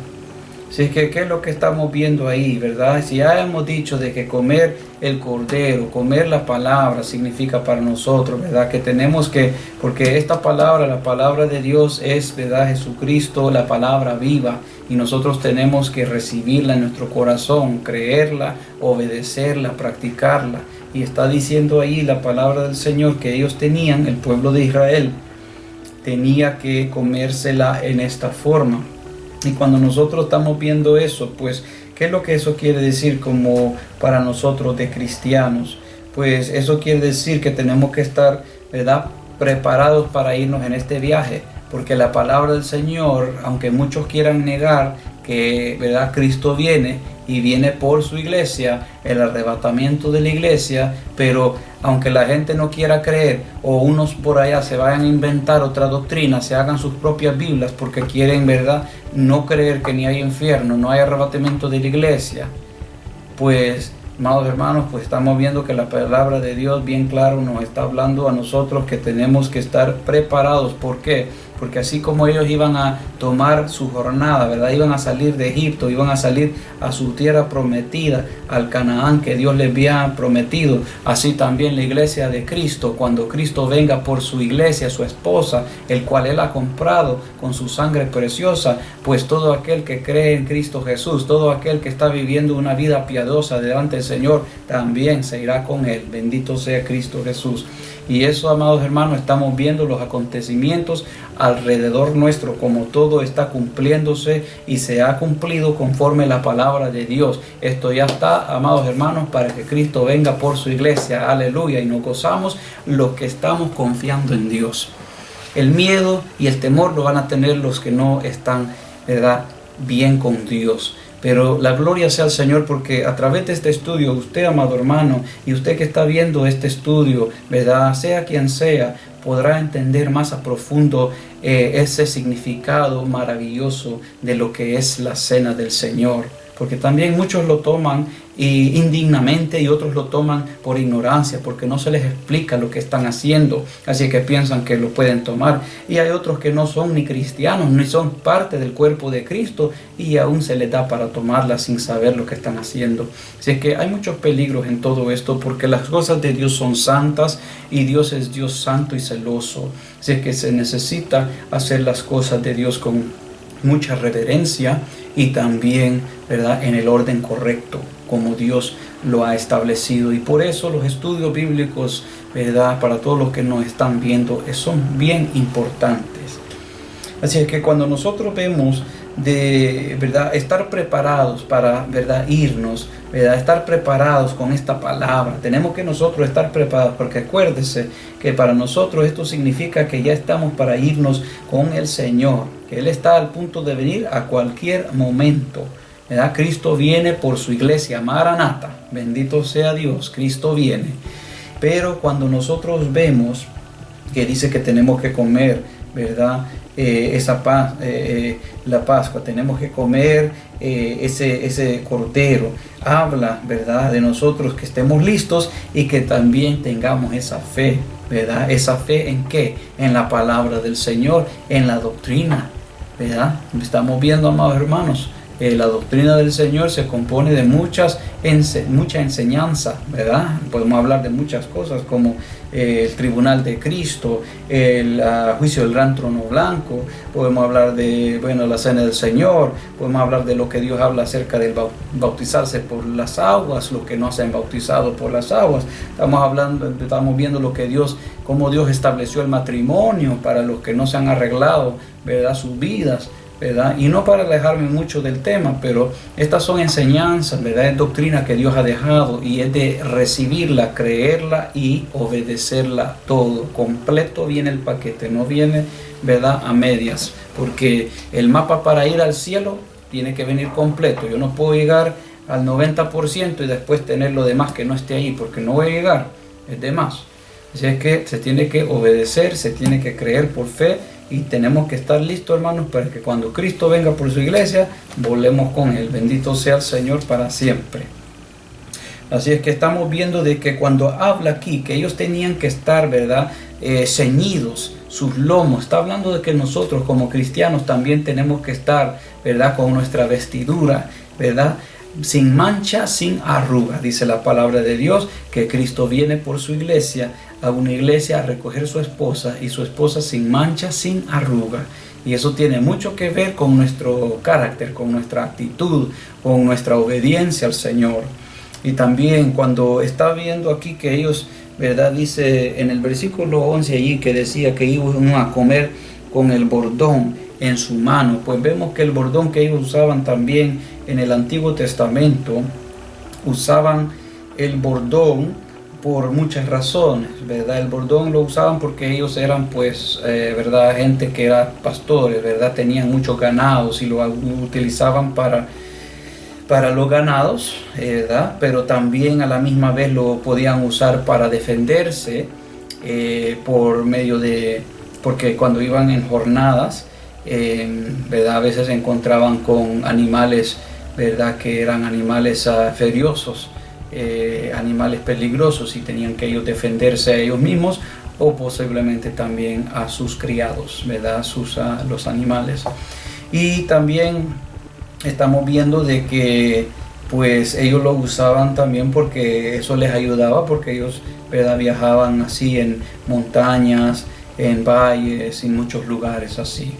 Así que, ¿qué es lo que estamos viendo ahí, verdad? Si ya hemos dicho de que comer el cordero, comer la palabra significa para nosotros, ¿verdad? Que tenemos que, porque esta palabra, la palabra de Dios es, ¿verdad?, Jesucristo, la palabra viva, y nosotros tenemos que recibirla en nuestro corazón, creerla, obedecerla, practicarla. Y está diciendo ahí la palabra del Señor que ellos tenían, el pueblo de Israel, tenía que comérsela en esta forma. Y cuando nosotros estamos viendo eso, pues, ¿qué es lo que eso quiere decir como para nosotros de cristianos? Pues eso quiere decir que tenemos que estar, ¿verdad?, preparados para irnos en este viaje, porque la palabra del Señor, aunque muchos quieran negar que, ¿verdad?, Cristo viene y viene por su iglesia, el arrebatamiento de la iglesia, pero aunque la gente no quiera creer o unos por allá se vayan a inventar otra doctrina, se hagan sus propias Biblias porque quieren, ¿verdad?, no creer que ni hay infierno, no hay arrebatamiento de la iglesia, pues, amados hermanos, pues estamos viendo que la palabra de Dios bien claro nos está hablando a nosotros que tenemos que estar preparados. ¿Por qué? Porque así como ellos iban a tomar su jornada, ¿verdad?, iban a salir de Egipto, iban a salir a su tierra prometida, al Canaán que Dios les había prometido, así también la iglesia de Cristo, cuando Cristo venga por su iglesia, su esposa, el cual Él ha comprado con su sangre preciosa, pues todo aquel que cree en Cristo Jesús, todo aquel que está viviendo una vida piadosa delante del Señor, también se irá con Él. Bendito sea Cristo Jesús. Y eso, amados hermanos, estamos viendo los acontecimientos alrededor nuestro, como todo está cumpliéndose y se ha cumplido conforme la palabra de Dios. Esto ya está, amados hermanos, para que Cristo venga por su iglesia. Aleluya. Y nos gozamos los que estamos confiando en Dios. El miedo y el temor lo van a tener los que no están, ¿verdad?, bien con Dios. Pero la gloria sea al Señor, porque a través de este estudio, usted, amado hermano, y usted que está viendo este estudio, ¿verdad?, sea quien sea, podrá entender más a profundo ese significado maravilloso de lo que es la cena del Señor. porque también muchos lo toman indignamente y otros lo toman por ignorancia, porque no se les explica lo que están haciendo, así que piensan que lo pueden tomar. Y hay otros que no son ni cristianos, ni son parte del cuerpo de Cristo, y aún se les da para tomarla sin saber lo que están haciendo. Así que hay muchos peligros en todo esto, porque las cosas de Dios son santas y Dios es Dios santo y celoso. Así que se necesita hacer las cosas de Dios con mucha reverencia y también, ¿verdad?, en el orden correcto, como Dios lo ha establecido. Y por eso los estudios bíblicos, ¿verdad?, para todos los que nos están viendo, son bien importantes. Así es que cuando nosotros vemos de, ¿verdad?, estar preparados para, ¿verdad?, irnos, ¿verdad?, estar preparados con esta palabra, tenemos que nosotros estar preparados, porque acuérdese que para nosotros esto significa que ya estamos para irnos con el Señor, que Él está al punto de venir a cualquier momento, ¿verdad? Cristo viene por su iglesia, Maranata, bendito sea Dios, Cristo viene. Pero cuando nosotros vemos que dice que tenemos que comer, ¿verdad?, la Pascua, tenemos que comer ese cordero, habla, ¿verdad?, de nosotros que estemos listos y que también tengamos esa fe, ¿verdad? ¿Esa fe en qué? En la palabra del Señor, en la doctrina, ¿verdad? Estamos viendo, amados hermanos, la doctrina del Señor se compone de mucha enseñanza, ¿verdad? Podemos hablar de muchas cosas como el tribunal de Cristo, el juicio del gran trono blanco, podemos hablar de, bueno, la cena del Señor, podemos hablar de lo que Dios habla acerca del bautizarse por las aguas, los que no se han bautizado por las aguas. Estamos viendo cómo Dios estableció el matrimonio para los que no se han arreglado, ¿verdad?, sus vidas, ¿verdad? Y no para alejarme mucho del tema, pero estas son enseñanzas, ¿verdad? Es doctrina que Dios ha dejado y es de recibirla, creerla y obedecerla todo. Completo viene el paquete, no viene, ¿verdad?, a medias, porque el mapa para ir al cielo tiene que venir completo. Yo no puedo llegar al 90% y después tener lo demás que no esté ahí, porque no voy a llegar, es de más. Así es que se tiene que obedecer, se tiene que creer por fe. Y tenemos que estar listos, hermanos, para que cuando Cristo venga por su iglesia, volvemos con Él. Bendito sea el Señor para siempre. Así es que estamos viendo de que cuando habla aquí, que ellos tenían que estar, ¿verdad?, ceñidos sus lomos. Está hablando de que nosotros como cristianos también tenemos que estar, ¿verdad?, con nuestra vestidura, ¿verdad?, sin mancha, sin arruga. Dice la palabra de Dios que Cristo viene por su iglesia, a una iglesia a recoger su esposa, y su esposa sin mancha, sin arruga. Y eso tiene mucho que ver con nuestro carácter, con nuestra actitud, con nuestra obediencia al Señor. Y también cuando está viendo aquí que ellos, ¿verdad?, dice en el versículo 11 allí que decía que iban a comer con el bordón en su mano, pues vemos que el bordón que ellos usaban también en el Antiguo Testamento, usaban el bordón por muchas razones, ¿verdad? El bordón lo usaban porque ellos eran, pues, ¿verdad?, gente que era pastores, ¿verdad?, tenían muchos ganados y lo utilizaban para los ganados, ¿verdad?, pero también a la misma vez lo podían usar para defenderse por medio de, porque cuando iban en jornadas, ¿verdad?, a veces se encontraban con animales, ¿verdad?, que eran animales feriosos, animales peligrosos, y tenían que ellos defenderse a ellos mismos o posiblemente también a sus criados, ¿verdad?, los animales. Y también estamos viendo de que, pues, ellos lo usaban también porque eso les ayudaba, porque ellos, ¿verdad?, viajaban así en montañas, en valles, en muchos lugares así.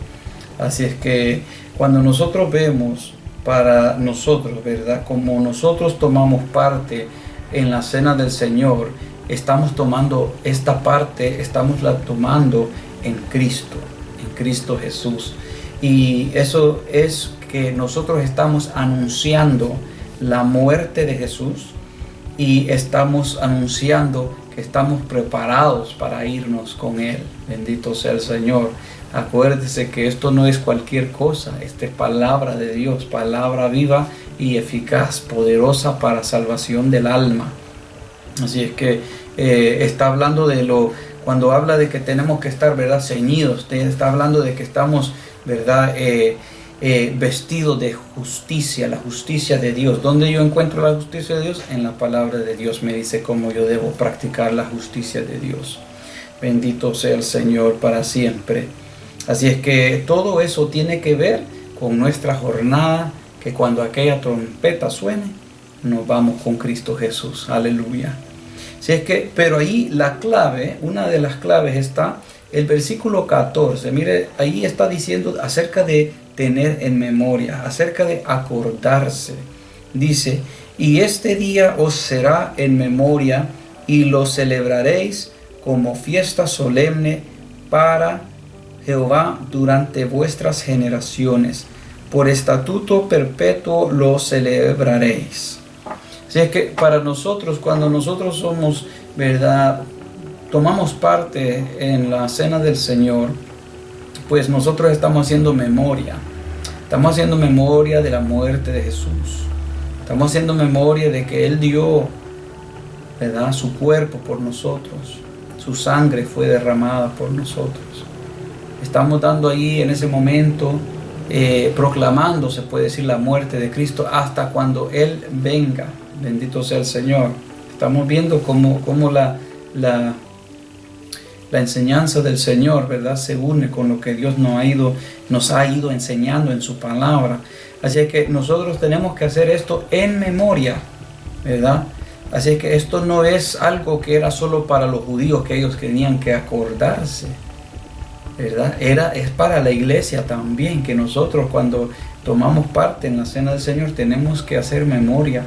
Así es que cuando nosotros vemos para nosotros, ¿verdad?, como nosotros tomamos parte en la cena del Señor, estamos tomando esta parte, estamos la tomando en Cristo Jesús. Y eso es que nosotros estamos anunciando la muerte de Jesús y estamos anunciando que estamos preparados para irnos con Él. Bendito sea el Señor. Acuérdese que esto no es cualquier cosa, esta es palabra de Dios, palabra viva y eficaz, poderosa para salvación del alma. Así es que está hablando cuando habla de que tenemos que estar, ¿verdad?, ceñidos, está hablando de que estamos, ¿verdad?, vestido de justicia, la justicia de Dios. ¿Dónde yo encuentro la justicia de Dios? En la palabra de Dios me dice cómo yo debo practicar la justicia de Dios. Bendito sea el Señor para siempre. Así es que todo eso tiene que ver con nuestra jornada, que cuando aquella trompeta suene, nos vamos con Cristo Jesús. Aleluya. Así es que, pero ahí la clave, una de las claves está el versículo 14. Mire, ahí está diciendo acerca de tener en memoria, acerca de acordarse. Dice, y este día os será en memoria y lo celebraréis como fiesta solemne para Jehová durante vuestras generaciones. Por estatuto perpetuo lo celebraréis. Así es que para nosotros, cuando nosotros somos, ¿verdad?, tomamos parte en la cena del Señor, pues nosotros estamos haciendo memoria. Estamos haciendo memoria de la muerte de Jesús. Estamos haciendo memoria de que Él dio, ¿verdad?, su cuerpo por nosotros. Su sangre fue derramada por nosotros. Estamos dando ahí en ese momento, proclamando, se puede decir, la muerte de Cristo hasta cuando Él venga. Bendito sea el Señor. Estamos viendo cómo la enseñanza del Señor, ¿verdad?, se une con lo que Dios nos ha ido enseñando en su palabra. Así que nosotros tenemos que hacer esto en memoria, ¿verdad? Así que esto no es algo que era solo para los judíos, que ellos tenían que acordarse, ¿verdad? Es para la iglesia también, que nosotros cuando tomamos parte en la cena del Señor tenemos que hacer memoria,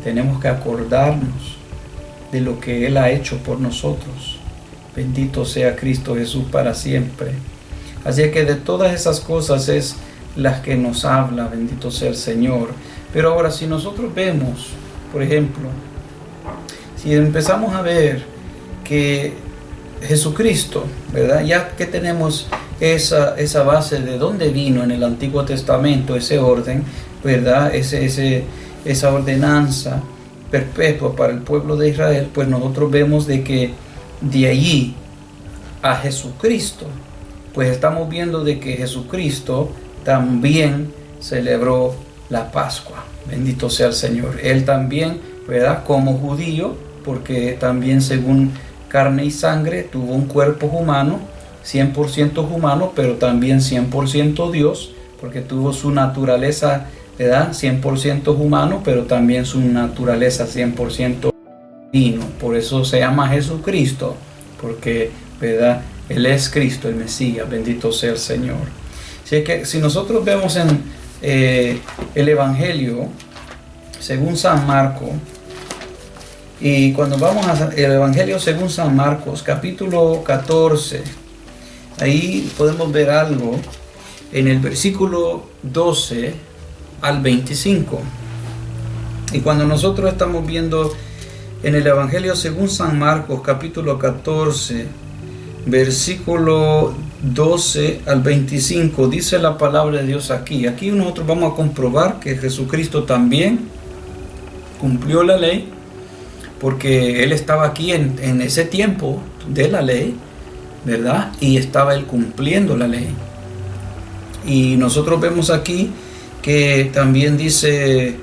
tenemos que acordarnos de lo que Él ha hecho por nosotros. Bendito sea Cristo Jesús para siempre. Así que de todas esas cosas es las que nos habla, bendito sea el Señor. Pero ahora, si nosotros vemos, por ejemplo, si empezamos a ver que Jesucristo, ¿verdad?, ya que tenemos esa base de dónde vino en el Antiguo Testamento ese orden, ¿verdad?, esa ordenanza perpetua para el pueblo de Israel, pues nosotros vemos de que de allí a Jesucristo, pues estamos viendo de que Jesucristo también celebró la Pascua. Bendito sea el Señor. Él también, ¿verdad?, como judío, porque también según carne y sangre tuvo un cuerpo humano, 100% humano, pero también 100% Dios, porque tuvo su naturaleza, ¿verdad?, 100% humano, pero también su naturaleza 100% divino. Por eso se llama Jesucristo, porque, ¿verdad?, Él es Cristo, el Mesías. Bendito sea el Señor. Así que si nosotros vemos en el Evangelio según San Marcos, y cuando vamos al Evangelio según San Marcos, capítulo 14, ahí podemos ver algo en el versículo 12 al 25. Y cuando nosotros estamos viendo en el Evangelio según San Marcos, capítulo 14, versículo 12 al 25, dice la palabra de Dios aquí. Aquí nosotros vamos a comprobar que Jesucristo también cumplió la ley, porque Él estaba aquí en ese tiempo de la ley, ¿verdad? Y estaba Él cumpliendo la ley. Y nosotros vemos aquí que también dice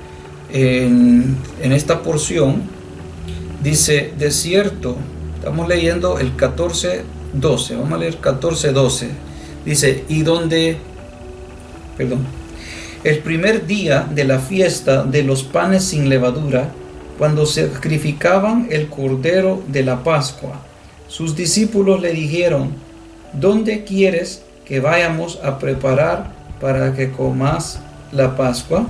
en esta porción, dice, de cierto, estamos leyendo el 14:12, vamos a leer 14:12, dice, el primer día de la fiesta de los panes sin levadura, cuando sacrificaban el cordero de la Pascua, sus discípulos le dijeron, ¿dónde quieres que vayamos a preparar para que comas la Pascua?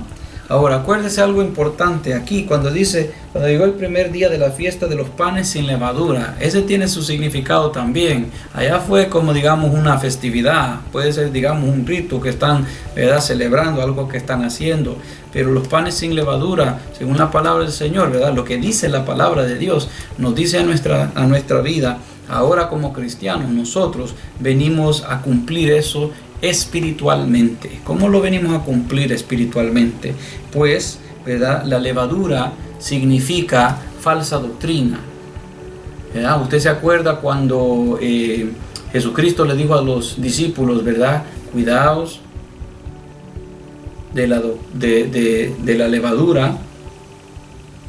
Ahora, acuérdese algo importante aquí, cuando llegó el primer día de la fiesta de los panes sin levadura, ese tiene su significado también. Allá fue como, digamos, una festividad, puede ser, digamos, un rito que están, ¿verdad?, celebrando, algo que están haciendo. Pero los panes sin levadura, según la palabra del Señor, ¿verdad?, lo que dice la palabra de Dios, nos dice a nuestra vida. Ahora como cristianos nosotros venimos a cumplir eso espiritualmente. ¿Cómo lo venimos a cumplir espiritualmente? Pues, ¿verdad?, la levadura significa falsa doctrina, ¿verdad? Usted se acuerda cuando Jesucristo le dijo a los discípulos, ¿verdad?, cuidaos de la levadura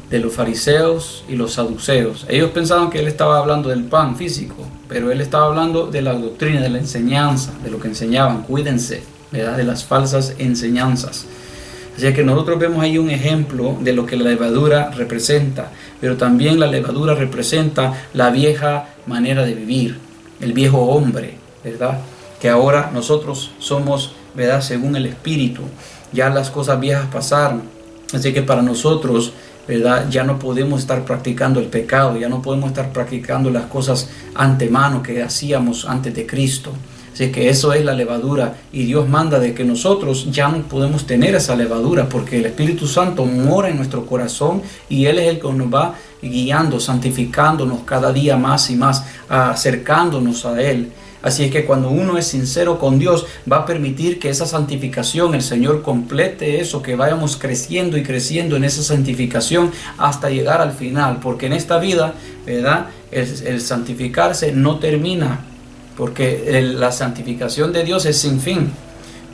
de los fariseos y los saduceos. Ellos pensaban que él estaba hablando del pan físico, pero él estaba hablando de la doctrina, de la enseñanza, de lo que enseñaban. Cuídense, ¿verdad?, de las falsas enseñanzas. Así que nosotros vemos ahí un ejemplo de lo que la levadura representa, pero también la levadura representa la vieja manera de vivir, el viejo hombre, ¿verdad?, que ahora nosotros somos, ¿verdad?, según el Espíritu. Ya las cosas viejas pasaron, así que para nosotros, ¿verdad?, ya no podemos estar practicando el pecado, ya no podemos estar practicando las cosas antemano que hacíamos antes de Cristo. Así que eso es la levadura, y Dios manda de que nosotros ya no podemos tener esa levadura, porque el Espíritu Santo mora en nuestro corazón y Él es el que nos va guiando, santificándonos cada día más y más, acercándonos a Él. Así es que cuando uno es sincero con Dios, va a permitir que esa santificación, el Señor complete eso, que vayamos creciendo y creciendo en esa santificación hasta llegar al final, porque en esta vida, ¿verdad?, el santificarse no termina, porque la santificación de Dios es sin fin,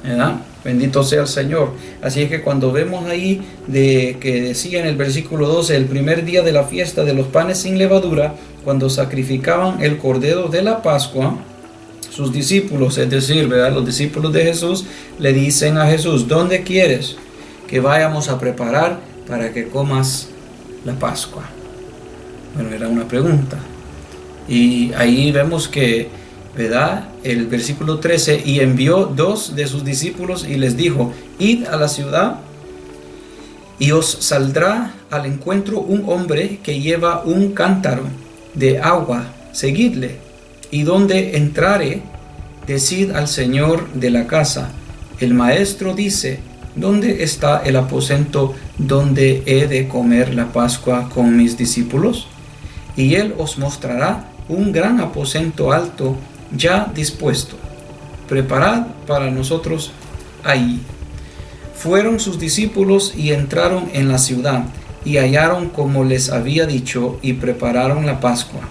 ¿verdad? Bendito sea el Señor. Así es que cuando vemos ahí que decía en el versículo 12, el primer día de la fiesta de los panes sin levadura, cuando sacrificaban el cordero de la Pascua, sus discípulos, es decir, ¿verdad?, los discípulos de Jesús, le dicen a Jesús: ¿dónde quieres que vayamos a preparar para que comas la Pascua? Bueno, era una pregunta. Y ahí vemos que, ¿verdad?, el versículo 13, y envió 2 de sus discípulos y les dijo: id a la ciudad y os saldrá al encuentro un hombre que lleva un cántaro de agua, seguidle, y donde entrare, decid al señor de la casa: el maestro dice, ¿dónde está el aposento donde he de comer la Pascua con mis discípulos? Y él os mostrará un gran aposento alto ya dispuesto, preparad para nosotros allí. Fueron sus discípulos y entraron en la ciudad, y hallaron como les había dicho, y prepararon la Pascua.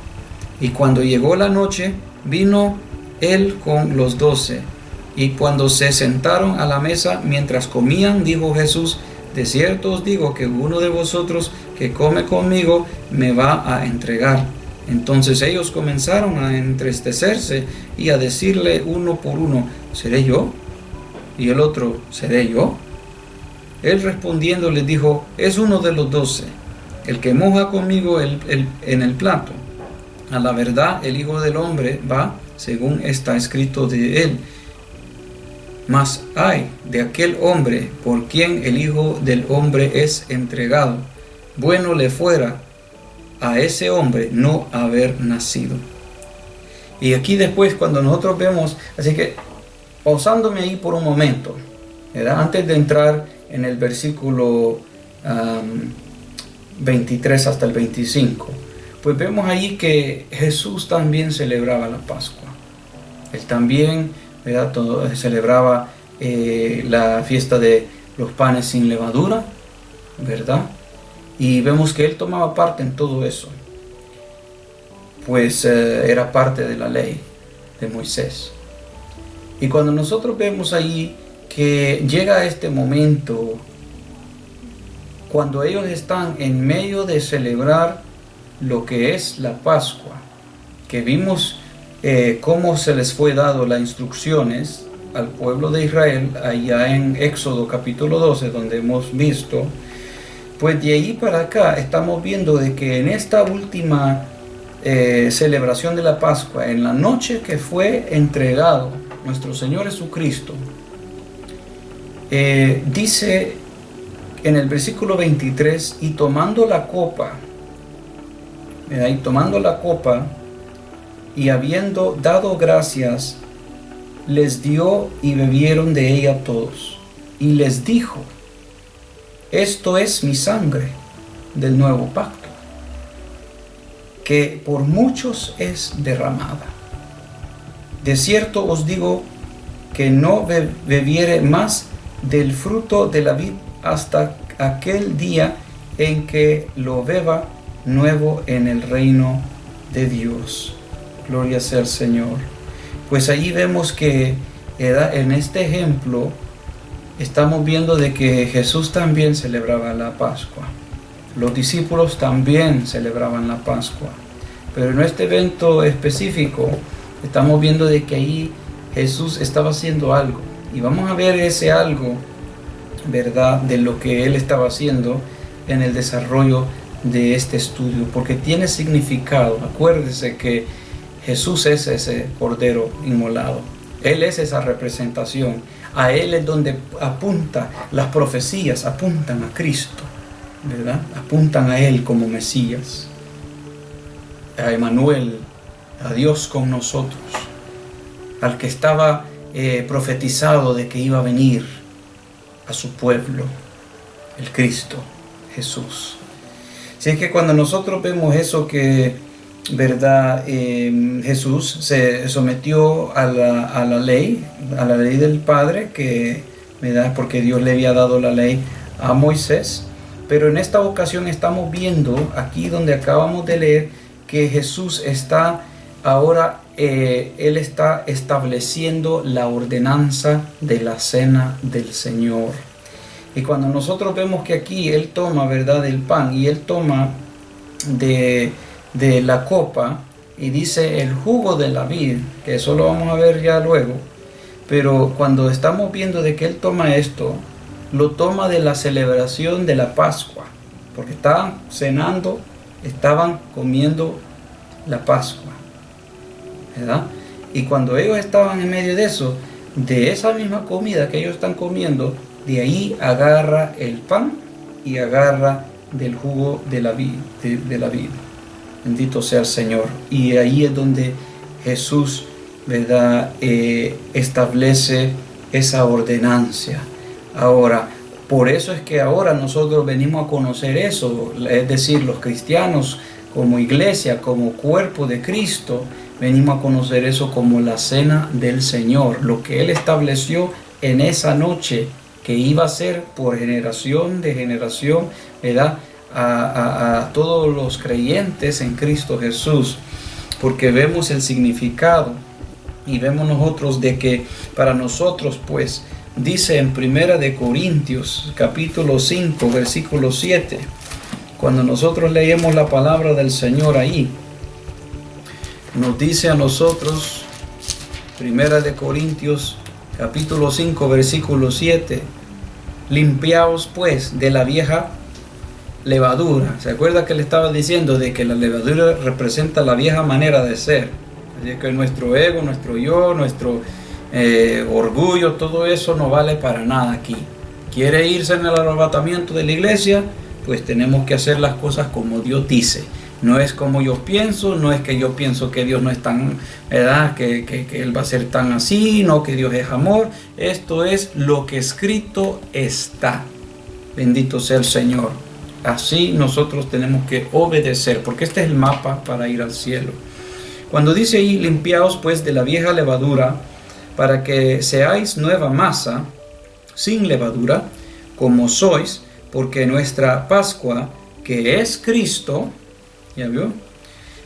Y cuando llegó la noche, vino él con los 12, y cuando se sentaron a la mesa, mientras comían, dijo Jesús: de cierto os digo que uno de vosotros que come conmigo me va a entregar. Entonces ellos comenzaron a entristecerse y a decirle uno por uno: ¿seré yo? Y el otro: ¿seré yo? Él respondiendo les dijo: es uno de los 12, el que moja conmigo en el plato. A la verdad, el Hijo del Hombre va según está escrito de él. Mas ay de aquel hombre por quien el Hijo del Hombre es entregado. Bueno le fuera a ese hombre no haber nacido. Y aquí después, cuando nosotros vemos, así que pausándome ahí por un momento, ¿verdad?, antes de entrar en el versículo 23 hasta el 25, pues vemos ahí que Jesús también celebraba la Pascua. Él también, ¿verdad?, celebraba la fiesta de los panes sin levadura, ¿verdad? Y vemos que él tomaba parte en todo eso, pues era parte de la ley de Moisés. Y cuando nosotros vemos ahí que llega este momento, cuando ellos están en medio de celebrar lo que es la Pascua, que vimos cómo se les fue dado las instrucciones al pueblo de Israel allá en Éxodo capítulo 12, donde hemos visto, pues de ahí para acá estamos viendo de que en esta última celebración de la Pascua, en la noche que fue entregado nuestro Señor Jesucristo, dice en el versículo 23, y tomando la copa, y habiendo dado gracias, les dio y bebieron de ella todos. Y les dijo: esto es mi sangre del nuevo pacto, que por muchos es derramada. De cierto os digo que no bebiere más del fruto de la vid hasta aquel día en que lo beba nuevo en el reino de Dios. Gloria sea al Señor. Pues allí vemos que en este ejemplo estamos viendo de que Jesús también celebraba la Pascua. Los discípulos también celebraban la Pascua. Pero en este evento específico estamos viendo de que ahí Jesús estaba haciendo algo. Y vamos a ver ese algo, ¿verdad?, de lo que Él estaba haciendo en el desarrollo de este estudio. Porque tiene significado. Acuérdese que Jesús es ese Cordero inmolado. Él es esa representación. A Él es donde apunta las profecías, apuntan a Cristo, ¿verdad? Apuntan a Él como Mesías, a Emmanuel, a Dios con nosotros, al que estaba profetizado de que iba a venir a su pueblo, el Cristo, Jesús. Así es que cuando nosotros vemos eso que, ¿verdad? Jesús se sometió a la ley del Padre, que, ¿verdad?, porque Dios le había dado la ley a Moisés. Pero en esta ocasión estamos viendo, aquí donde acabamos de leer, que Jesús está ahora, Él está estableciendo la ordenanza de la cena del Señor. Y cuando nosotros vemos que aquí Él toma, ¿verdad?, el pan, y Él toma de la copa y dice el jugo de la vid, que eso lo vamos a ver ya luego, pero cuando estamos viendo de que Él toma esto, lo toma de la celebración de la Pascua, porque estaban cenando, estaban comiendo la Pascua, ¿verdad? Y cuando ellos estaban en medio de eso, de esa misma comida que ellos están comiendo, de ahí agarra el pan y agarra del jugo de la vid, de la vid. Bendito sea el Señor. Y ahí es donde Jesús, ¿verdad?, establece esa ordenancia. Ahora, por eso es que ahora nosotros venimos a conocer eso, es decir, los cristianos como iglesia, como cuerpo de Cristo, venimos a conocer eso como la cena del Señor, lo que Él estableció en esa noche, que iba a ser por generación de generación, ¿verdad?, a todos los creyentes en Cristo Jesús, porque vemos el significado y vemos nosotros de que para nosotros, pues, dice en 1 de Corintios capítulo 5 versículo 7, cuando nosotros leemos la palabra del Señor ahí, nos dice a nosotros, 1 de Corintios capítulo 5 versículo 7, limpiaos pues de la vieja levadura. ¿Se acuerda que le estaba diciendo de que la levadura representa la vieja manera de ser? Así que nuestro ego, nuestro yo, nuestro orgullo, todo eso no vale para nada aquí. ¿Quiere irse en el arrebatamiento de la iglesia? Pues tenemos que hacer las cosas como Dios dice. No es como yo pienso, no es que yo pienso que Dios no es tan, ¿verdad?, que Él va a ser tan así, no, que Dios es amor. Esto es lo que escrito está. Bendito sea el Señor. Así nosotros tenemos que obedecer, porque este es el mapa para ir al cielo. Cuando dice ahí, limpiaos pues de la vieja levadura, para que seáis nueva masa, sin levadura, como sois, porque nuestra Pascua, que es Cristo, ¿ya vio?,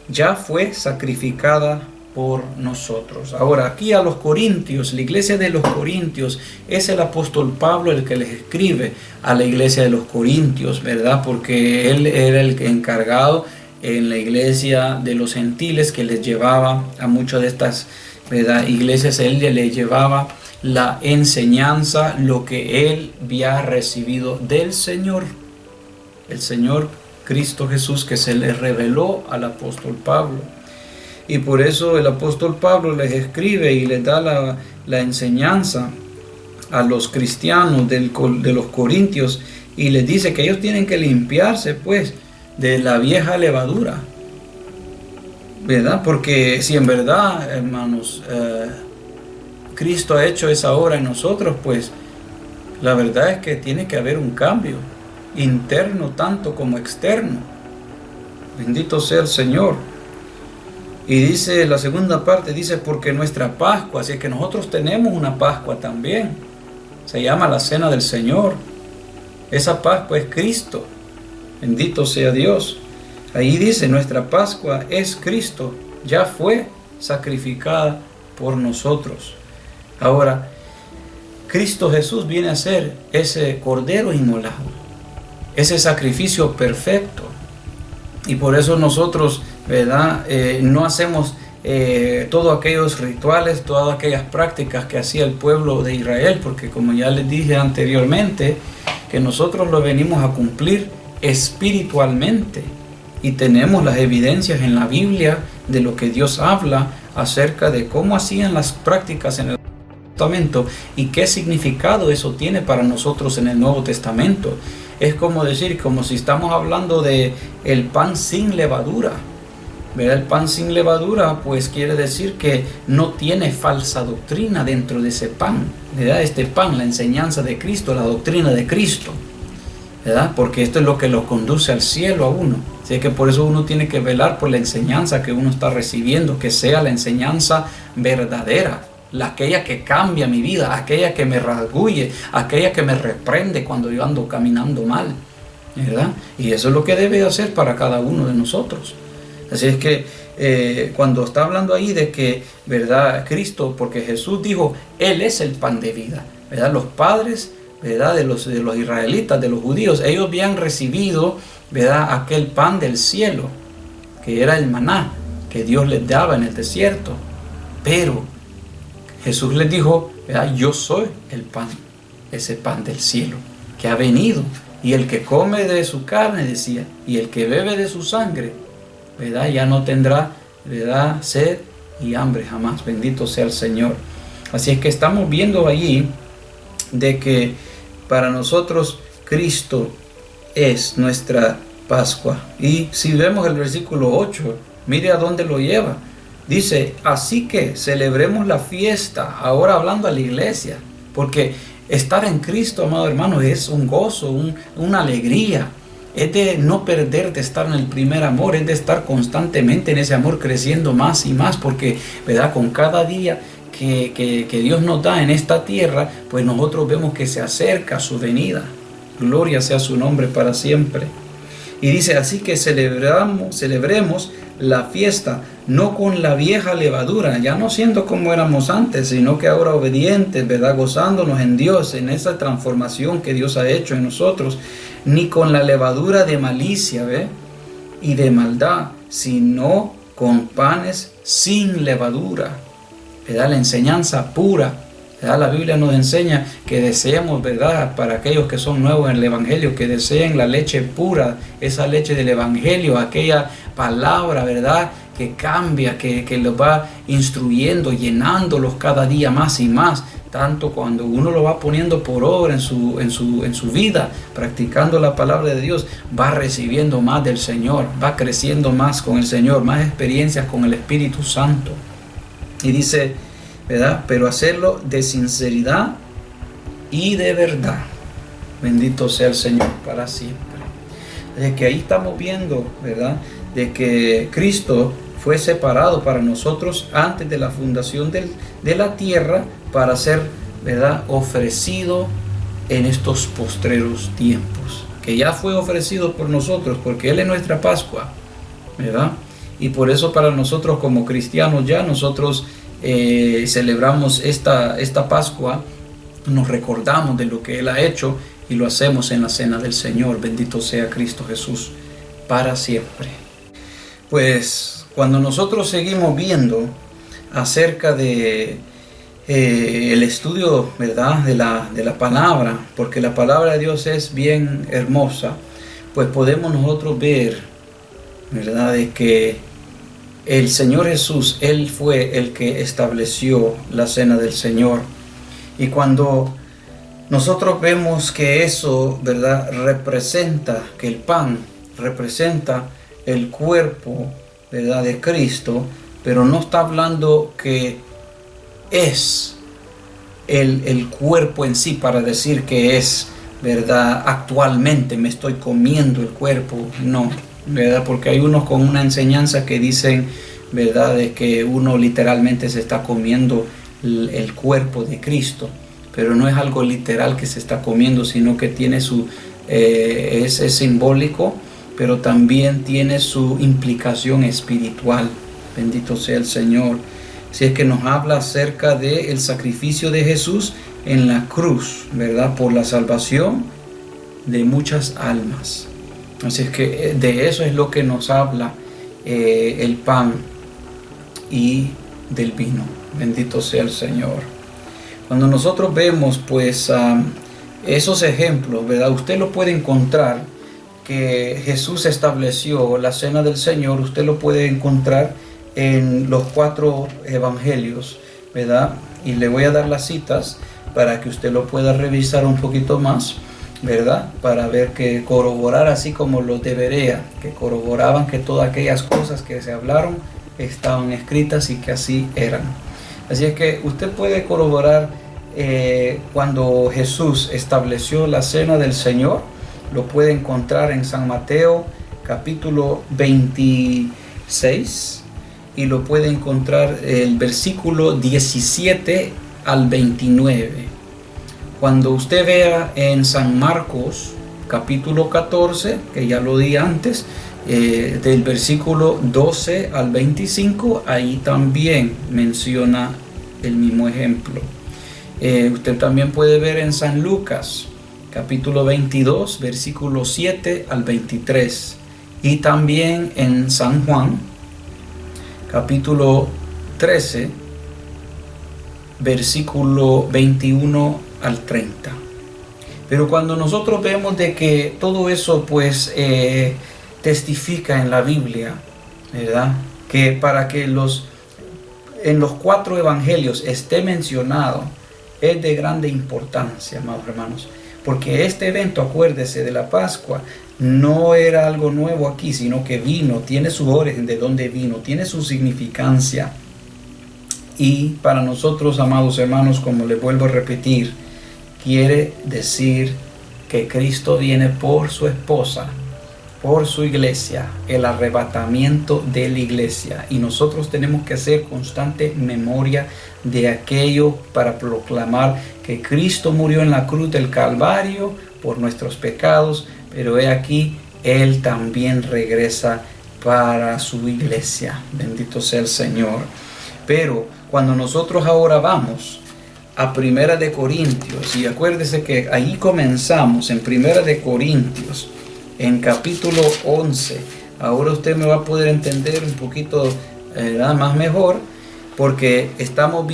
ya fue sacrificada por nosotros. Ahora, aquí a los Corintios, la iglesia de los Corintios, es el apóstol Pablo el que les escribe a la iglesia de los Corintios, ¿verdad?, porque él era el encargado en la iglesia de los gentiles, que les llevaba a muchas de estas, ¿verdad?, iglesias. Él les llevaba la enseñanza, lo que él había recibido del Señor, el Señor Cristo Jesús, que se le reveló al apóstol Pablo. Y por eso el apóstol Pablo les escribe y les da la enseñanza a los cristianos de los Corintios, y les dice que ellos tienen que limpiarse pues de la vieja levadura, ¿verdad? Porque si en verdad, hermanos, Cristo ha hecho esa obra en nosotros, pues la verdad es que tiene que haber un cambio interno tanto como externo. Bendito sea el Señor. Y dice la segunda parte, dice, porque nuestra Pascua, así que nosotros tenemos una Pascua también, se llama la Cena del Señor. Esa Pascua es Cristo. Bendito sea Dios. Ahí dice, nuestra Pascua es Cristo, ya fue sacrificada por nosotros. Ahora, Cristo Jesús viene a ser ese cordero inmolado, ese sacrificio perfecto. Y por eso nosotros, ¿verdad? No hacemos todos aquellos rituales, todas aquellas prácticas que hacía el pueblo de Israel, porque como ya les dije anteriormente, que nosotros lo venimos a cumplir espiritualmente. Y tenemos las evidencias en la Biblia de lo que Dios habla acerca de cómo hacían las prácticas en el Testamento y qué significado eso tiene para nosotros en el Nuevo Testamento. Es como decir, como si estamos hablando de el pan sin levadura, ¿verdad? El pan sin levadura pues quiere decir que no tiene falsa doctrina dentro de ese pan, ¿verdad? Este pan, la enseñanza de Cristo, la doctrina de Cristo, ¿verdad? Porque esto es lo que lo conduce al cielo a uno. Así que por eso uno tiene que velar por la enseñanza que uno está recibiendo, que sea la enseñanza verdadera, aquella que cambia mi vida, aquella que me rasguye, aquella que me reprende cuando yo ando caminando mal, ¿verdad? Y eso es lo que debe hacer para cada uno de nosotros. Así es que cuando está hablando ahí de que, ¿verdad? Cristo, porque Jesús dijo, Él es el pan de vida, ¿verdad? Los padres, ¿verdad? De los israelitas, de los judíos, ellos habían recibido, ¿verdad? Aquel pan del cielo, que era el maná, que Dios les daba en el desierto. Pero Jesús les dijo, ¿verdad? Yo soy el pan, ese pan del cielo, que ha venido. Y el que come de su carne, decía, y el que bebe de su sangre, ¿verdad? Ya no tendrá, ¿verdad? Sed y hambre jamás. Bendito sea el Señor. Así es que estamos viendo allí de que para nosotros Cristo es nuestra Pascua. Y si vemos el versículo 8, mire a dónde lo lleva. Dice, así que celebremos la fiesta, ahora hablando a la iglesia, porque estar en Cristo, amado hermano, es un gozo, una alegría. Es de no perder de estar en el primer amor, es de estar constantemente en ese amor creciendo más y más, porque, ¿verdad? Con cada día que Dios nos da en esta tierra, pues nosotros vemos que se acerca su venida. Gloria sea su nombre para siempre. Y dice, así que celebremos la fiesta, no con la vieja levadura, ya no siendo como éramos antes, sino que ahora obedientes, ¿verdad? Gozándonos en Dios, en esa transformación que Dios ha hecho en nosotros, ni con la levadura de malicia, ¿ve? Y de maldad, sino con panes sin levadura, ¿verdad? La enseñanza pura, ¿verdad? La Biblia nos enseña que deseemos, ¿verdad? Para aquellos que son nuevos en el Evangelio, que deseen la leche pura, esa leche del Evangelio, aquella palabra, ¿verdad? Que cambia, que los va instruyendo, llenándolos cada día más y más. Tanto cuando uno lo va poniendo por obra en su vida, practicando la palabra de Dios, va recibiendo más del Señor, va creciendo más con el Señor, más experiencias con el Espíritu Santo. Y dice, ¿verdad? Pero hacerlo de sinceridad y de verdad. Bendito sea el Señor para siempre. Desde que ahí estamos viendo, ¿verdad? De que Cristo fue separado para nosotros antes de la fundación de la tierra para ser, ¿verdad? Ofrecido en estos postreros tiempos. Que ya fue ofrecido por nosotros porque Él es nuestra Pascua, ¿verdad? Y por eso para nosotros como cristianos ya nosotros celebramos esta Pascua, nos recordamos de lo que Él ha hecho y lo hacemos en la cena del Señor. Bendito sea Cristo Jesús para siempre. Pues cuando nosotros seguimos viendo acerca de el estudio, ¿verdad? de la palabra, porque la palabra de Dios es bien hermosa, pues podemos nosotros ver, ¿verdad? De que el Señor Jesús, Él fue el que estableció la cena del Señor. Y cuando nosotros vemos que eso, ¿verdad? Representa, que el pan representa el cuerpo, ¿verdad? De Cristo, pero no está hablando que es el cuerpo en sí para decir que es, ¿verdad? Actualmente me estoy comiendo el cuerpo, no, ¿verdad? Porque hay unos con una enseñanza que dicen, ¿verdad? De que uno literalmente se está comiendo el cuerpo de Cristo, pero no es algo literal que se está comiendo, sino que tiene es simbólico, pero también tiene su implicación espiritual. Bendito sea el Señor. Si es que nos habla acerca del sacrificio de Jesús en la cruz, ¿verdad? Por la salvación de muchas almas. Así es que de eso es lo que nos habla el pan y del vino. Bendito sea el Señor. Cuando nosotros vemos pues esos ejemplos, ¿verdad? Usted lo puede encontrar que Jesús estableció la cena del Señor. Usted lo puede encontrar en los 4 evangelios, ¿verdad? Y le voy a dar las citas para que usted lo pueda revisar un poquito más, ¿verdad? Para ver que corroborar así como lo debería, que corroboraban que todas aquellas cosas que se hablaron estaban escritas y que así eran. Así es que usted puede corroborar cuando Jesús estableció la cena del Señor. Lo puede encontrar en San Mateo capítulo 26 y lo puede encontrar el versículo 17 al 29. Cuando usted vea en San Marcos capítulo 14, que ya lo di antes, del versículo 12 al 25, ahí también menciona el mismo ejemplo. Usted también puede ver en San Lucas capítulo 22, versículo 7 al 23, y también en San Juan capítulo 13, versículo 21 al 30. Pero cuando nosotros vemos de que todo eso pues testifica en la Biblia, ¿verdad? Que para que en los 4 evangelios esté mencionado, es de grande importancia, amados hermanos, porque este evento, acuérdese, de la Pascua, no era algo nuevo aquí, sino que vino, tiene su origen, de dónde vino, tiene su significancia. Y para nosotros, amados hermanos, como les vuelvo a repetir, quiere decir que Cristo viene por su esposa, por su iglesia, el arrebatamiento de la iglesia. Y nosotros tenemos que hacer constante memoria de aquello para proclamar que Cristo murió en la cruz del Calvario por nuestros pecados, pero he aquí, Él también regresa para su iglesia. Bendito sea el Señor. Pero cuando nosotros ahora vamos a Primera de Corintios, y acuérdese que ahí comenzamos en Primera de Corintios, en capítulo 11, ahora usted me va a poder entender un poquito más mejor, porque estuvimos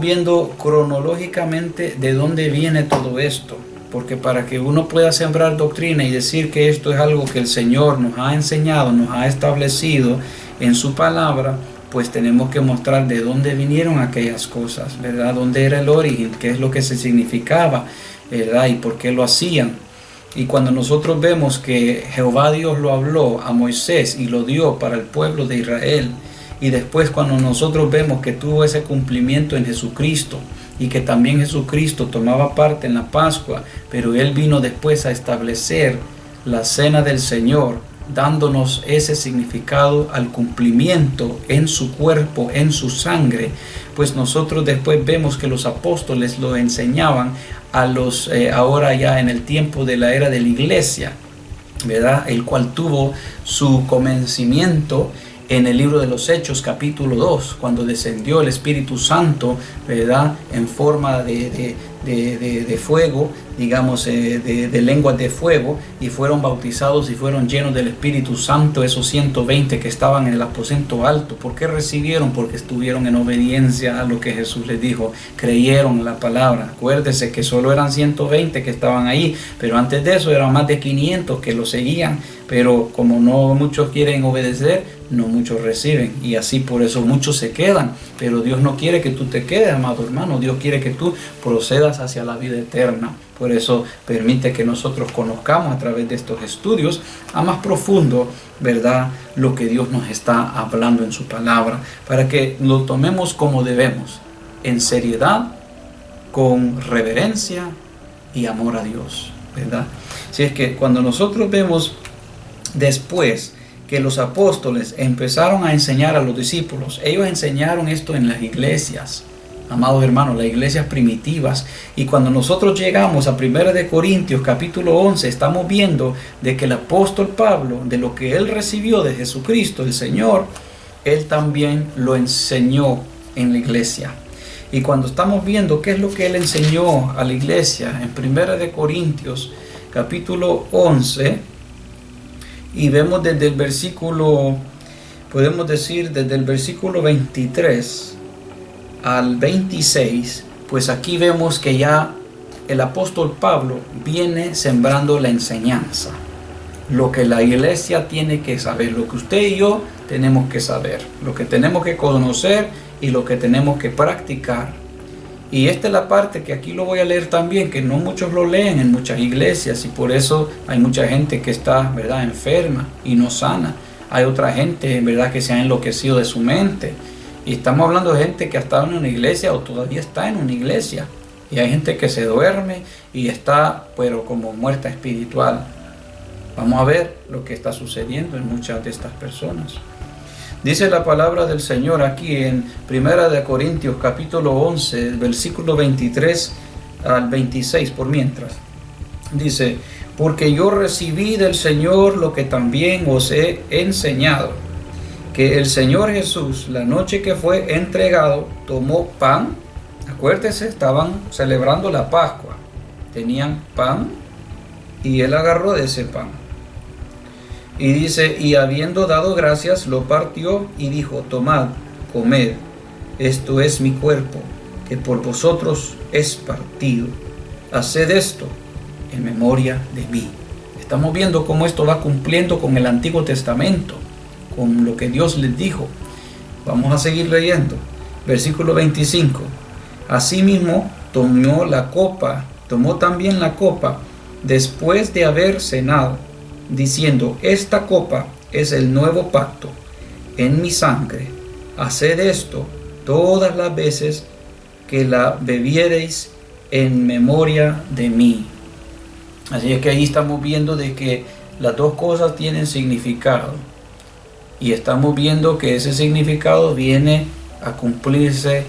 viendo cronológicamente de dónde viene todo esto, porque para que uno pueda sembrar doctrina y decir que esto es algo que el Señor nos ha enseñado, nos ha establecido en su palabra, pues tenemos que mostrar de dónde vinieron aquellas cosas, ¿verdad? Dónde era el origen, qué es lo que se significaba, ¿verdad? Y por qué lo hacían. Y cuando nosotros vemos que Jehová Dios lo habló a Moisés y lo dio para el pueblo de Israel, y después cuando nosotros vemos que tuvo ese cumplimiento en Jesucristo, y que también Jesucristo tomaba parte en la Pascua, pero Él vino después a establecer la cena del Señor, dándonos ese significado al cumplimiento en su cuerpo, en su sangre, pues nosotros después vemos que los apóstoles lo enseñaban a los, ahora ya en el tiempo de la era de la iglesia, ¿verdad? El cual tuvo su comencimiento en el libro de los Hechos, capítulo 2, cuando descendió el Espíritu Santo, ¿verdad? En forma de fuego, digamos, de lenguas de fuego, y fueron bautizados y fueron llenos del Espíritu Santo esos 120 que estaban en el aposento alto. ¿Por qué recibieron? Porque estuvieron en obediencia a lo que Jesús les dijo, creyeron la palabra. Acuérdese que solo eran 120 que estaban ahí, pero antes de eso eran más de 500 que lo seguían, pero como no muchos quieren obedecer, no muchos reciben, y así por eso muchos se quedan. Pero Dios no quiere que tú te quedes, amado hermano. Dios quiere que tú procedas hacia la vida eterna. Por eso permite que nosotros conozcamos a través de estos estudios a más profundo, ¿verdad?, lo que Dios nos está hablando en su palabra, para que lo tomemos como debemos, en seriedad, con reverencia y amor a Dios, ¿verdad? Así es que cuando nosotros vemos después que los apóstoles empezaron a enseñar a los discípulos, ellos enseñaron esto en las iglesias, amados hermanos, las iglesias primitivas. Y cuando nosotros llegamos a 1 de Corintios capítulo 11, estamos viendo de que el apóstol Pablo, de lo que él recibió de Jesucristo, el Señor, él también lo enseñó en la iglesia. Y cuando estamos viendo qué es lo que él enseñó a la iglesia en 1 Corintios capítulo 11, y vemos desde el versículo, podemos decir desde el versículo 23 al 26, pues aquí vemos que ya el apóstol Pablo viene sembrando la enseñanza, lo que la iglesia tiene que saber, lo que usted y yo tenemos que saber, lo que tenemos que conocer y lo que tenemos que practicar. Y esta es la parte que aquí lo voy a leer también, que no muchos lo leen en muchas iglesias, y por eso hay mucha gente que está, ¿verdad?, enferma y no sana. Hay otra gente, ¿verdad?, que se ha enloquecido de su mente. Y estamos hablando de gente que ha estado en una iglesia o todavía está en una iglesia. Y hay gente que se duerme y está, pero como muerta espiritual. Vamos a ver lo que está sucediendo en muchas de estas personas. Dice la palabra del Señor aquí en 1 Corintios capítulo 11, versículo 23 al 26, por mientras. Dice, porque yo recibí del Señor lo que también os he enseñado, que el Señor Jesús, la noche que fue entregado, tomó pan. Acuérdese, estaban celebrando la Pascua. Tenían pan y él agarró de ese pan. Y dice, y habiendo dado gracias, lo partió y dijo, tomad, comed, esto es mi cuerpo, que por vosotros es partido. Haced esto en memoria de mí. Estamos viendo cómo esto va cumpliendo con el Antiguo Testamento, con lo que Dios les dijo. Vamos a seguir leyendo. Versículo 25. Asimismo, tomó también la copa, después de haber cenado, diciendo, esta copa es el nuevo pacto en mi sangre. Haced esto todas las veces que la bebiereis en memoria de mí. Así es que ahí estamos viendo de que las dos cosas tienen significado. Y estamos viendo que ese significado viene a cumplirse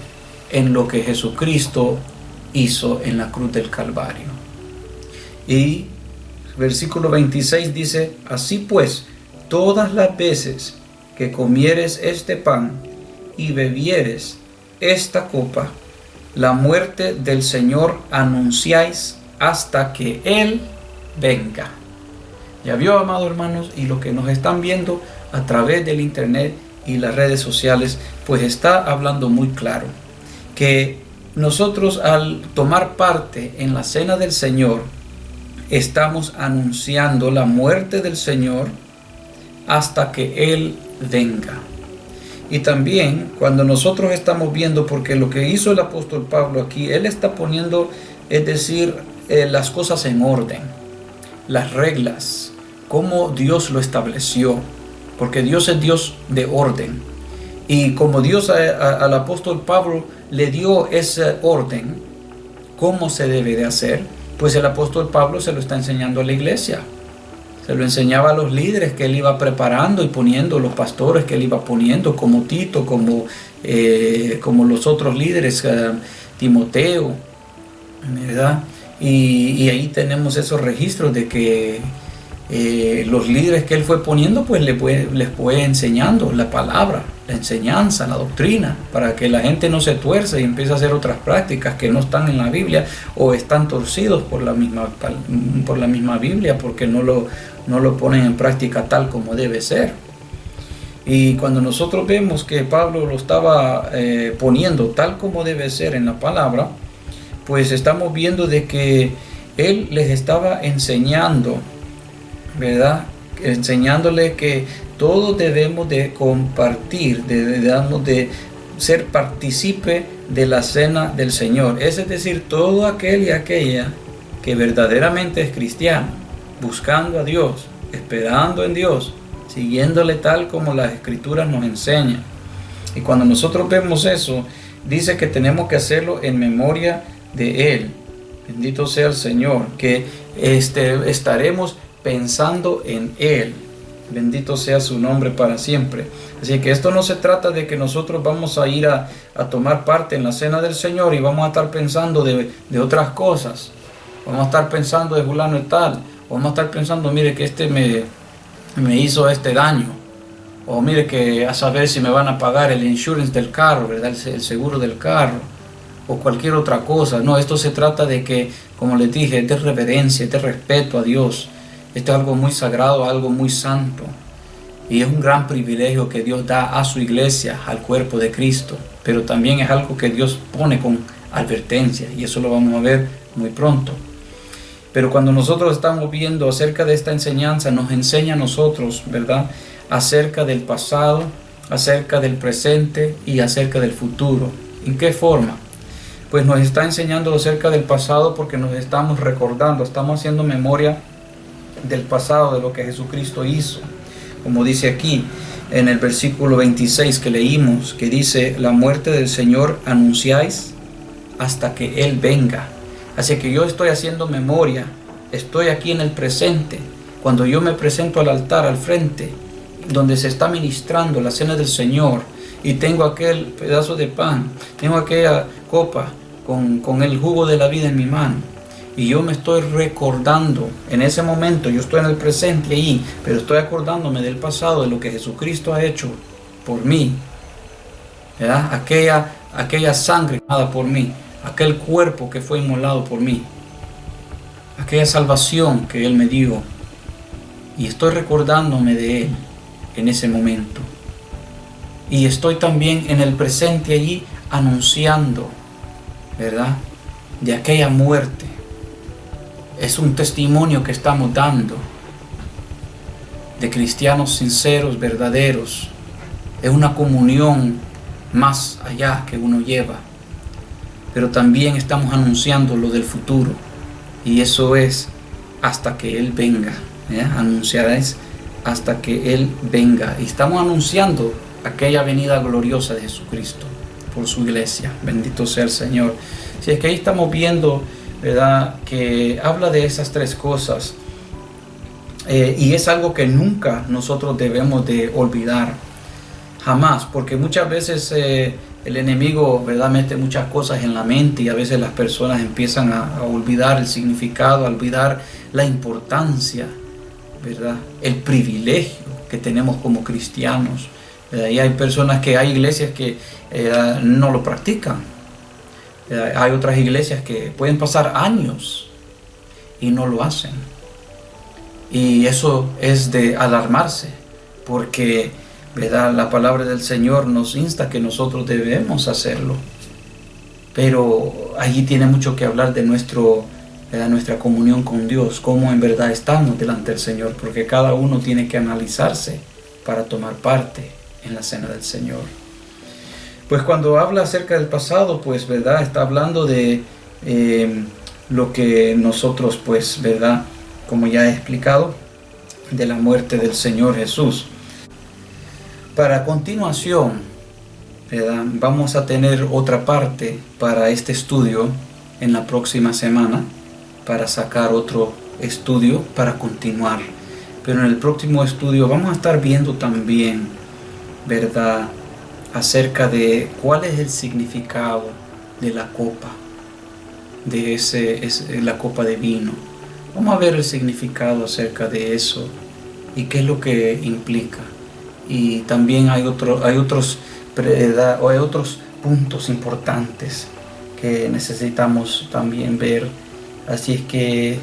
en lo que Jesucristo hizo en la cruz del Calvario. Y versículo 26 dice, así pues, todas las veces que comieres este pan y bebieres esta copa, la muerte del Señor anunciáis hasta que Él venga. Ya vio, amados hermanos, y los que nos están viendo a través del internet y las redes sociales, pues está hablando muy claro que nosotros al tomar parte en la cena del Señor, estamos anunciando la muerte del Señor hasta que Él venga. Y también cuando nosotros estamos viendo, porque lo que hizo el apóstol Pablo aquí, él está poniendo, es decir, las cosas en orden, las reglas, cómo Dios lo estableció, porque Dios es Dios de orden. Y como Dios al apóstol Pablo le dio ese orden, cómo se debe de hacer, pues el apóstol Pablo se lo está enseñando a la iglesia. Se lo enseñaba a los líderes que él iba preparando y poniendo, los pastores que él iba poniendo, como Tito, como los otros líderes, Timoteo, ¿verdad? Y ahí tenemos esos registros de que los líderes que él fue poniendo, pues les fue enseñando la palabra, la enseñanza, la doctrina, para que la gente no se tuerce y empiece a hacer otras prácticas que no están en la Biblia o están torcidos por la misma Biblia, porque no lo ponen en práctica tal como debe ser. Y cuando nosotros vemos que Pablo lo estaba poniendo tal como debe ser en la palabra, pues estamos viendo de que él les estaba enseñando, ¿verdad? Enseñándole que todos debemos de compartir, debemos de ser partícipe de la cena del Señor. Es decir, todo aquel y aquella que verdaderamente es cristiano, buscando a Dios, esperando en Dios, siguiéndole tal como las Escrituras nos enseñan. Y cuando nosotros vemos eso, dice que tenemos que hacerlo en memoria de Él. Bendito sea el Señor, que estaremos pensando en Él. Bendito sea su nombre para siempre. Así que esto no se trata de que nosotros vamos a ir a tomar parte en la cena del Señor y vamos a estar pensando de otras cosas. Vamos a estar pensando de fulano y tal. Vamos a estar pensando, mire que me hizo este daño. O mire que a saber si me van a pagar el insurance del carro, ¿verdad? El seguro del carro. o cualquier otra cosa. No, esto se trata de que, como les dije, es de reverencia, es de respeto a Dios. Esto es algo muy sagrado, algo muy santo. Y es un gran privilegio que Dios da a su iglesia, al cuerpo de Cristo. Pero también es algo que Dios pone con advertencia, y eso lo vamos a ver muy pronto. Pero cuando nosotros estamos viendo acerca de esta enseñanza, nos enseña a nosotros, ¿verdad?, acerca del pasado, acerca del presente y acerca del futuro. ¿En qué forma? Pues nos está enseñando acerca del pasado porque nos estamos recordando, estamos haciendo memoria del pasado, de lo que Jesucristo hizo. Como dice aquí en el versículo 26 que leímos, que dice: la muerte del Señor anunciáis hasta que Él venga. Así que yo estoy haciendo memoria, estoy aquí en el presente. Cuando yo me presento al altar, al frente, donde se está ministrando la cena del Señor, y tengo aquel pedazo de pan, tengo aquella copa con el jugo de la vida en mi mano, y yo me estoy recordando, en ese momento yo estoy en el presente ahí, pero estoy acordándome del pasado, de lo que Jesucristo ha hecho por mí, ¿verdad? Aquella sangre dada por mí, aquel cuerpo que fue inmolado por mí, aquella salvación que Él me dio, y estoy recordándome de Él en ese momento. Y estoy también en el presente allí anunciando, ¿verdad?, de aquella muerte. Es un testimonio que estamos dando de cristianos sinceros, verdaderos. Es una comunión más allá que uno lleva. Pero también estamos anunciando lo del futuro. Y eso es hasta que Él venga. Anunciaréis hasta que Él venga. Y estamos anunciando aquella venida gloriosa de Jesucristo por su iglesia. Bendito sea el Señor. Si es que ahí estamos viendo, ¿verdad?, que habla de esas tres cosas. Y es algo que nunca nosotros debemos de olvidar. Jamás. Porque muchas veces el enemigo, ¿verdad?, mete muchas cosas en la mente, y a veces las personas empiezan a olvidar el significado, a olvidar la importancia, ¿verdad?, el privilegio que tenemos como cristianos. Y hay personas hay iglesias que no lo practican. Hay otras iglesias que pueden pasar años y no lo hacen. Y eso es de alarmarse, porque, ¿verdad?, la palabra del Señor nos insta que nosotros debemos hacerlo. Pero allí tiene mucho que hablar de nuestra comunión con Dios, cómo en verdad estamos delante del Señor, porque cada uno tiene que analizarse para tomar parte en la cena del Señor. Pues cuando habla acerca del pasado, pues, ¿verdad?, está hablando de lo que nosotros, pues, ¿verdad?, como ya he explicado, de la muerte del Señor Jesús. Para continuación, ¿verdad?, vamos a tener otra parte para este estudio en la próxima semana, para sacar otro estudio para continuar. Pero en el próximo estudio vamos a estar viendo también, ¿verdad?, acerca de cuál es el significado de la copa, la copa de vino. Vamos a ver el significado acerca de eso y qué es lo que implica. Y también hay otros puntos importantes que necesitamos también ver. Así es que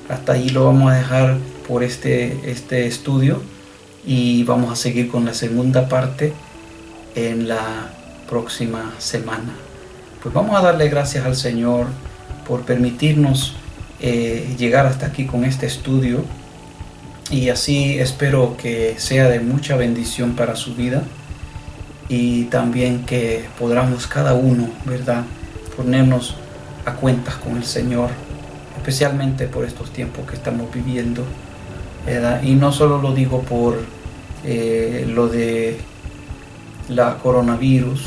hasta ahí lo vamos a dejar por este estudio, y vamos a seguir con la segunda parte en la próxima semana. Pues vamos a darle gracias al Señor por permitirnos llegar hasta aquí con este estudio, y así espero que sea de mucha bendición para su vida, y también que podamos cada uno, ¿verdad?, ponernos a cuentas con el Señor, especialmente por estos tiempos que estamos viviendo, ¿verdad? Y no solo lo digo por lo de la coronavirus,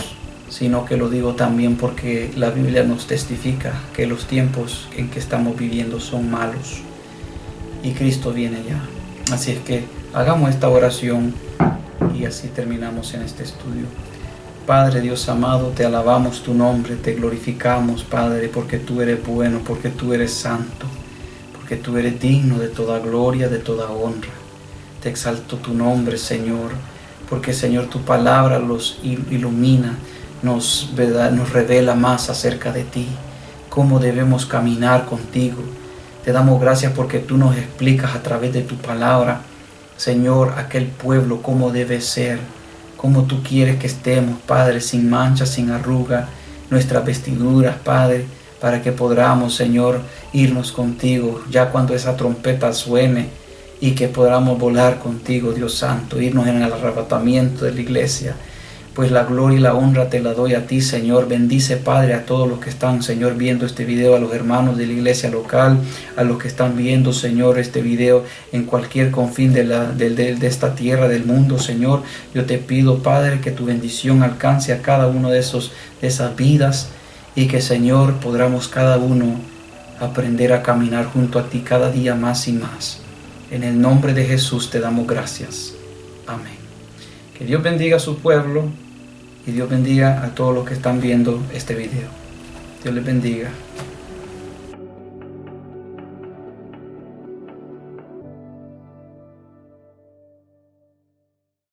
sino que lo digo también porque la Biblia nos testifica que los tiempos en que estamos viviendo son malos y Cristo viene ya. Así es que hagamos esta oración y así terminamos en este estudio. Padre Dios amado, te alabamos tu nombre, te glorificamos, Padre, porque tú eres bueno, porque tú eres santo, porque tú eres digno de toda gloria, de toda honra. Te exalto tu nombre, Señor, porque, Señor, tu palabra los ilumina, ¿verdad?, nos revela más acerca de ti, cómo debemos caminar contigo. Te damos gracias porque tú nos explicas a través de tu palabra, Señor, aquel pueblo cómo debe ser, cómo tú quieres que estemos, Padre, sin mancha, sin arruga, nuestras vestiduras, Padre, para que podamos, Señor, irnos contigo ya cuando esa trompeta suene y que podamos volar contigo, Dios Santo, irnos en el arrebatamiento de la iglesia. Pues la gloria y la honra te la doy a ti, Señor. Bendice, Padre, a todos los que están, Señor, viendo este video, a los hermanos de la iglesia local, a los que están viendo, Señor, este video en cualquier confín de esta tierra, del mundo, Señor. Yo te pido, Padre, que tu bendición alcance a cada uno de esas vidas y que, Señor, podamos cada uno aprender a caminar junto a ti cada día más y más. En el nombre de Jesús te damos gracias. Amén. Que Dios bendiga a su pueblo. Y Dios bendiga a todos los que están viendo este video. Dios les bendiga.